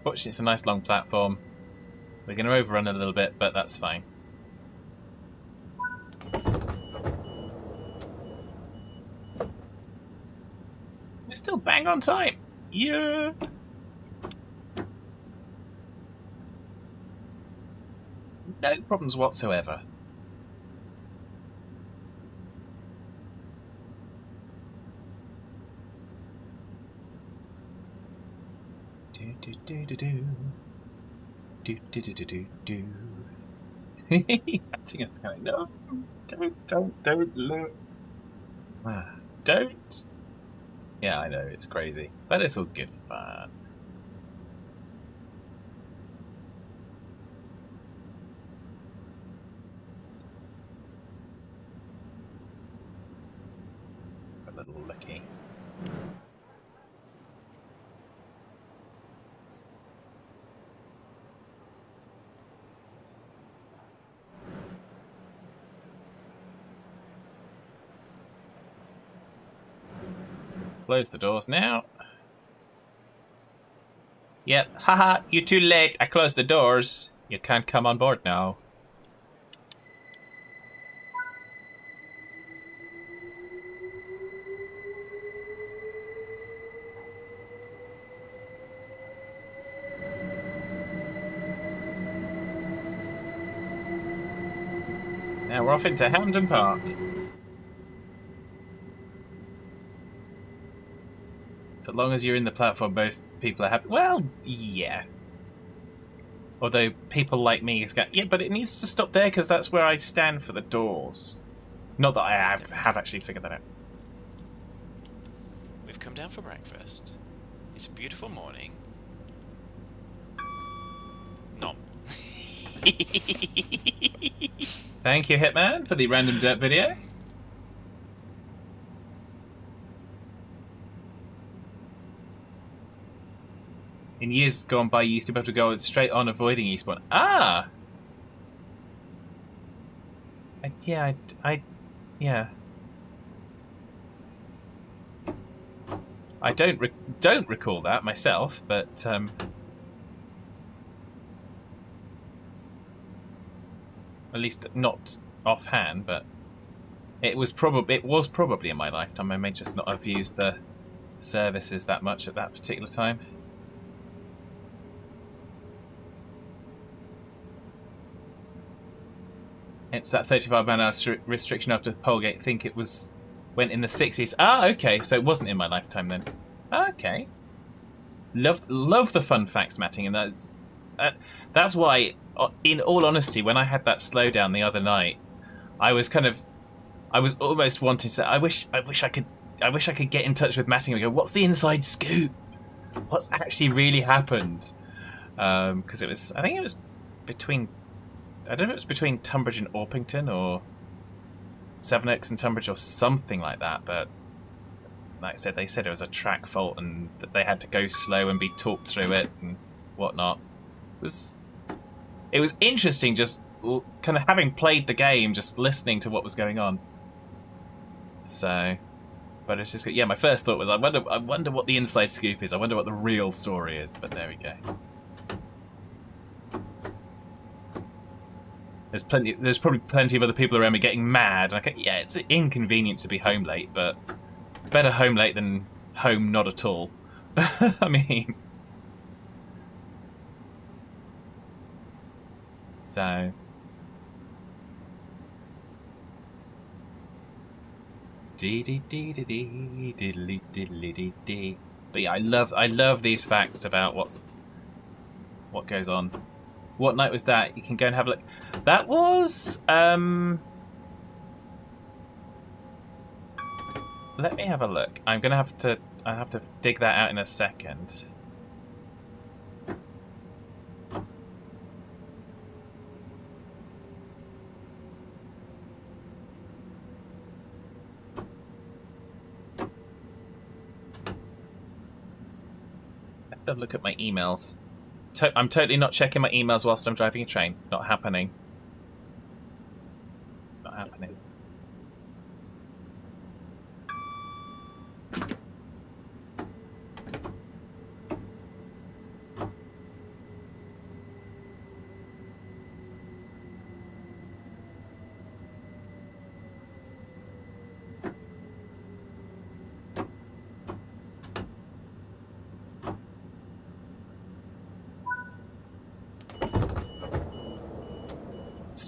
Fortunately, it's a nice long platform. We're going to overrun a little bit, but that's fine. We're still bang on time. Yeah. No problems whatsoever. Do do do do do. Do do do do do do. Acting it's kind of no. Don't look. Don't. Yeah, I know, it's crazy. But it's all good fun. A little licky. Close the doors now. Yep, haha, you're too late. I closed the doors. You can't come on board now. Now we're off into Hampden Park. So long as you're in the platform, most people are happy. Well, yeah. Although people like me is going, yeah, but it needs to stop there because that's where I stand for the doors. Not that I have actually figured that out. We've come down for breakfast. It's a beautiful morning. Nom. Thank you, Hitman, for the random dirt video. In years gone by, you used to be able to go straight on avoiding Eastbourne. Ah! Yeah. I don't recall that myself, but at least not offhand. But it was probably in my lifetime. I may just not have used the services that much at that particular time. It's that 35-mile restriction after Polegate. I think it went in the 60s. Ah, okay. So it wasn't in my lifetime then. Okay. Love the fun facts, Matting, and that's why in all honesty, when I had that slowdown the other night, I was almost wanting to. I wish I could get in touch with Matting and go, "What's the inside scoop? What's actually really happened?" Because I think it was between, I don't know, if it's between Tunbridge and Orpington or Sevenoaks and Tunbridge or something like that. But like I said, they said it was a track fault and that they had to go slow and be talked through it and whatnot. It was interesting, just kind of having played the game, just listening to what was going on. So, but it's just, yeah, my first thought was, I wonder what the inside scoop is. I wonder what the real story is. But there we go. There's probably plenty of other people around me getting mad. Like, yeah, it's inconvenient to be home late, but better home late than home not at all. I mean, so. But yeah, I love these facts about what goes on. What night was that? You can go and have a look. That was let me have a look. I have to dig that out in a second. I have to look at my emails. I'm totally not checking my emails whilst I'm driving a train. Not happening. Not happening.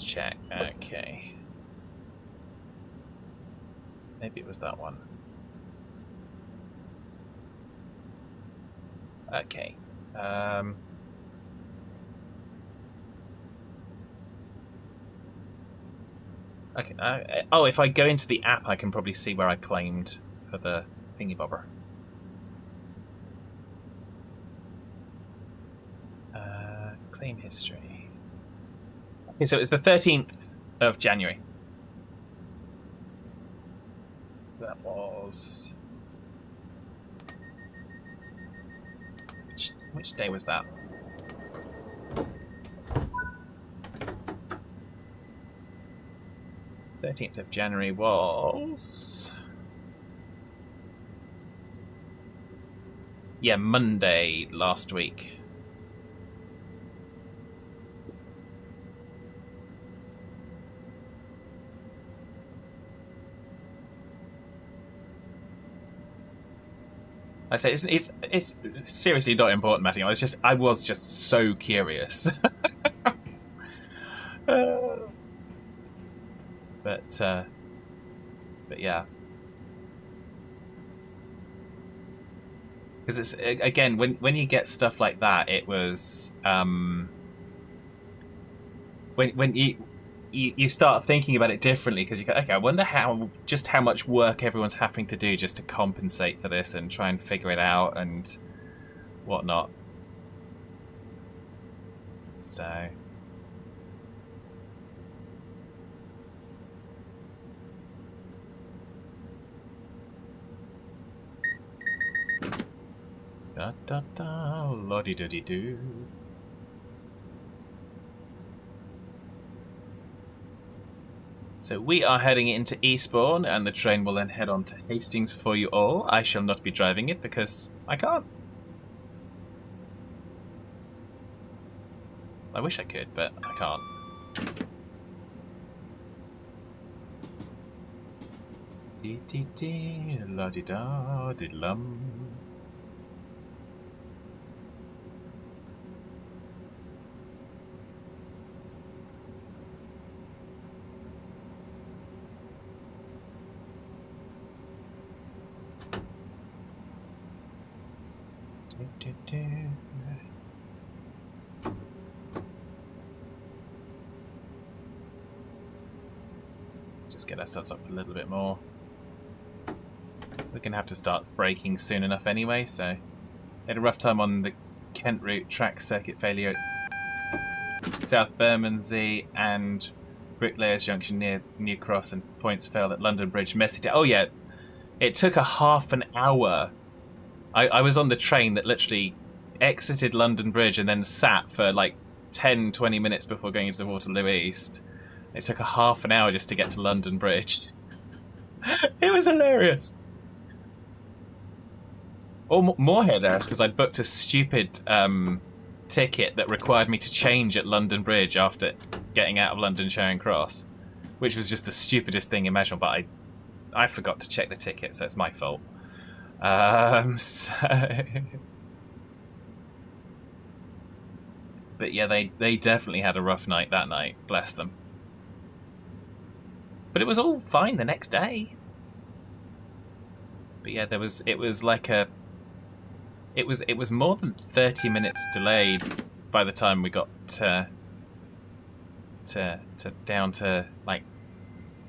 Check. Okay. Maybe it was that one. Okay. Okay. Oh, if I go into the app, I can probably see where I claimed for the thingy bobber. Claim history. Okay, so it's the 13th of January. So that was... Which day was that? The 13th of January was... Yeah, Monday last week. I say it's seriously not important, Matty. I was just so curious. But yeah, because it's again when you get stuff like that, it was when you start thinking about it differently, because you go, okay, I wonder how much work everyone's having to do just to compensate for this and try and figure it out and whatnot. So da da da, loddy doddy doo. So we are heading into Eastbourne, and the train will then head on to Hastings for you all. I shall not be driving it because I can't. I wish I could, but I can't. Dee dee dee, la di da di lum. get ourselves up a little bit more. We're going to have to start braking soon enough anyway, so... Had a rough time on the Kent route, track circuit failure at South Bermondsey and Bricklayers Junction near New Cross, and points failed at London Bridge. Messy day. Oh yeah, it took a half an hour. I was on the train that literally exited London Bridge and then sat for like 10-20 minutes before going into Waterloo East. It took a half an hour just to get to London Bridge. It was hilarious. Or more hilarious because I'd booked a stupid ticket that required me to change at London Bridge after getting out of London Charing Cross, which was just the stupidest thing imaginable. But I forgot to check the ticket, so it's my fault. But yeah, they definitely had a rough night that night. Bless them. But it was all fine the next day. But yeah, it was more than 30 minutes delayed by the time we got down to like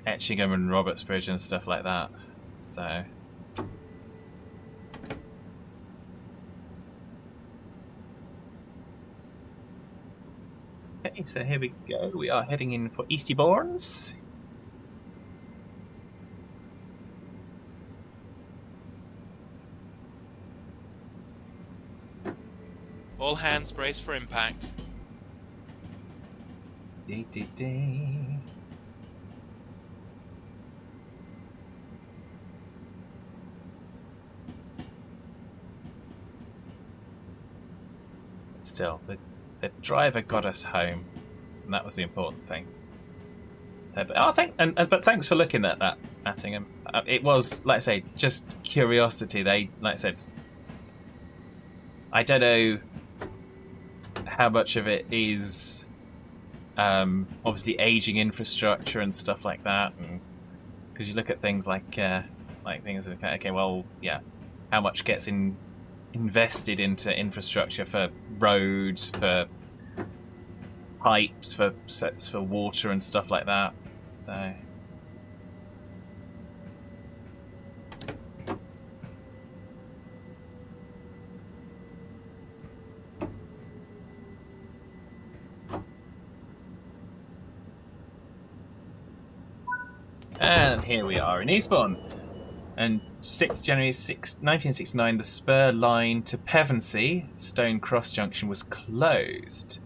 Etchingham and Robertsbridge and stuff like that. So okay, so here we go. We are heading in for Eastybournes. All hands brace for impact. Dee, dee, dee. Still, the driver got us home, and that was the important thing. So, but thanks for looking at that, Attingham. It was, like I say, just curiosity. They, like I said, I don't know how much of it is obviously aging infrastructure and stuff like that, because you look at things like things like, okay, well, yeah, how much gets invested into infrastructure for roads, for pipes, for sets for water and stuff like that. So and here we are in Eastbourne. And 6th January 1969, the spur line to Pevensey, Stone Cross Junction, was closed.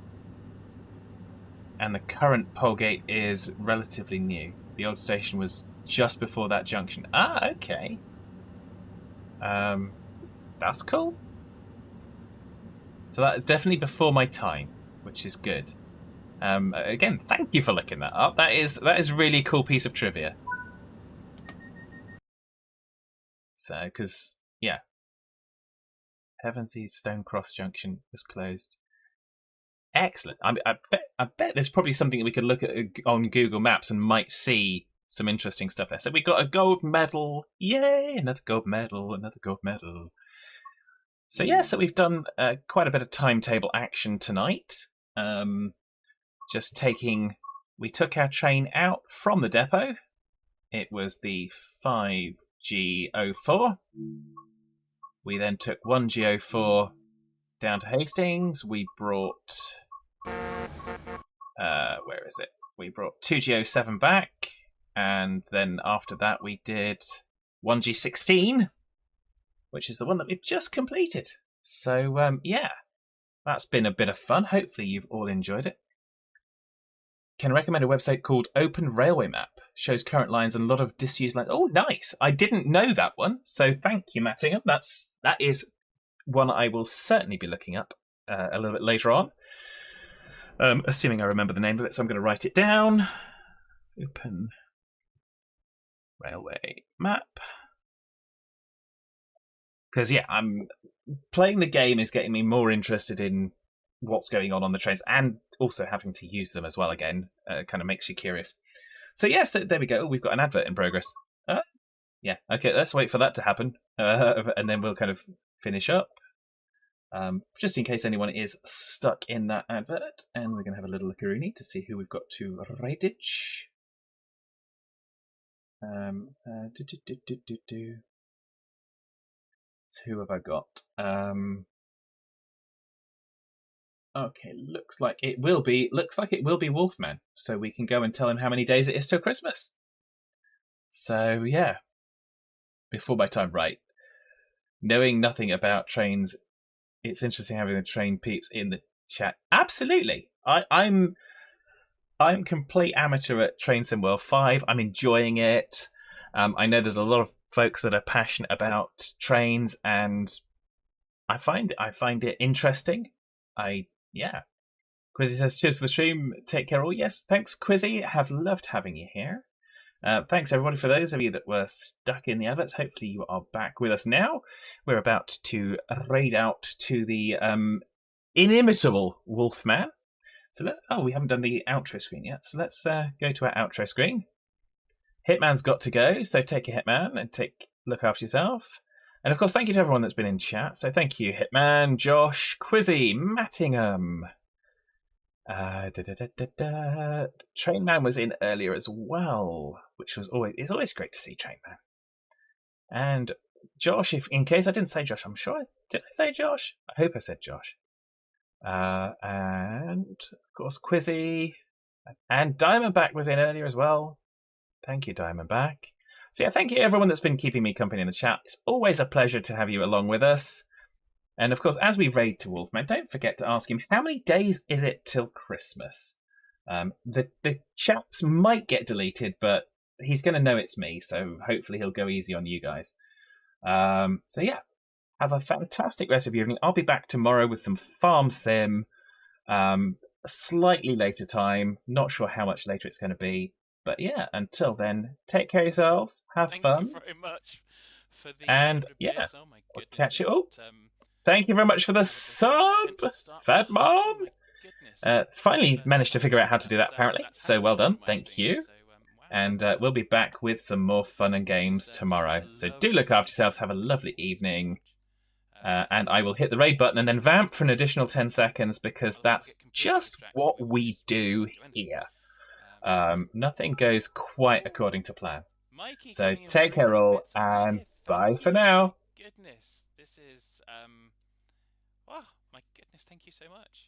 And the current Polegate is relatively new. The old station was just before that junction. Ah, okay. That's cool. So that is definitely before my time, which is good. Again, thank you for looking that up. That is a really cool piece of trivia. So, because, yeah, Pevensey Stone Cross Junction was closed. Excellent. I bet there's probably something that we could look at on Google Maps and might see some interesting stuff there. So we got a gold medal. Yay! Another gold medal. Another gold medal. So yeah, so we've done quite a bit of timetable action tonight. We took our train out from the depot. It was the 5G04. We then took 1G04 down to Hastings. We brought where is it? We brought 2G07 back, and then after that we did 1G16, which is the one that we've just completed. So yeah, that's been a bit of fun. Hopefully you've all enjoyed it. Can recommend a website called Open Railway Map. Shows current lines and a lot of disused lines. Oh, nice! I didn't know that one, so thank you, Mattingham. That is one I will certainly be looking up a little bit later on. Assuming I remember the name of it, so I'm going to write it down. Open Railway Map. Because, yeah, playing the game is getting me more interested in what's going on the trains, and also having to use them as well again. Kind of makes you curious. So, yeah, so there we go. We've got an advert in progress. Yeah, okay, let's wait for that to happen. And then we'll kind of finish up. Just in case anyone is stuck in that advert, and we're going to have a little lookaroonie to see who we've got to Redditch. So who have I got? Okay, looks like it will be Wolfman. So we can go and tell him how many days it is till Christmas. So yeah, before my time, right? Knowing nothing about trains, it's interesting having the train peeps in the chat. Absolutely, I'm complete amateur at Train Sim World 5. I'm enjoying it. I know there's a lot of folks that are passionate about trains, and I find it interesting. Quizzy says, cheers for the stream. Take care all. Yes, thanks, Quizzy. Have loved having you here. Thanks, everybody, for those of you that were stuck in the adverts. Hopefully you are back with us now. We're about to raid out to the inimitable Wolfman. So we haven't done the outro screen yet. So let's go to our outro screen. Hitman's got to go, so take a Hitman and look after yourself. And of course, thank you to everyone that's been in chat. So thank you, Hitman, Josh, Quizzy, Mattingham. Trainman was in earlier as well, which was it's always great to see Trainman. And Josh, in case I didn't say Josh, I'm sure did I say Josh? I hope I said Josh. And of course Quizzy and Diamondback was in earlier as well. Thank you, Diamondback. So yeah, thank you everyone that's been keeping me company in the chat. It's always a pleasure to have you along with us. And of course, as we raid to Wolfman, don't forget to ask him, how many days is it till Christmas? The chats might get deleted, but he's going to know it's me, so hopefully he'll go easy on you guys. So yeah, have a fantastic rest of your evening. I'll be back tomorrow with some Farm Sim, a slightly later time. Not sure how much later it's going to be. But yeah, until then, take care of yourselves, have fun. Thank you very much for the and yeah, oh my goodness, catch you all. Thank you very much for the sub, Fat Mom. Finally managed to figure out how to do that, apparently. So well done. Thank you. And we'll be back with some more fun and games tomorrow. So do look after yourselves. Have a lovely evening. And I will hit the raid button and then vamp for an additional 10 seconds because that's just what we do here. Nothing goes quite according to plan. So take care all and bye for now. Goodness, this is... oh, my goodness, thank you so much.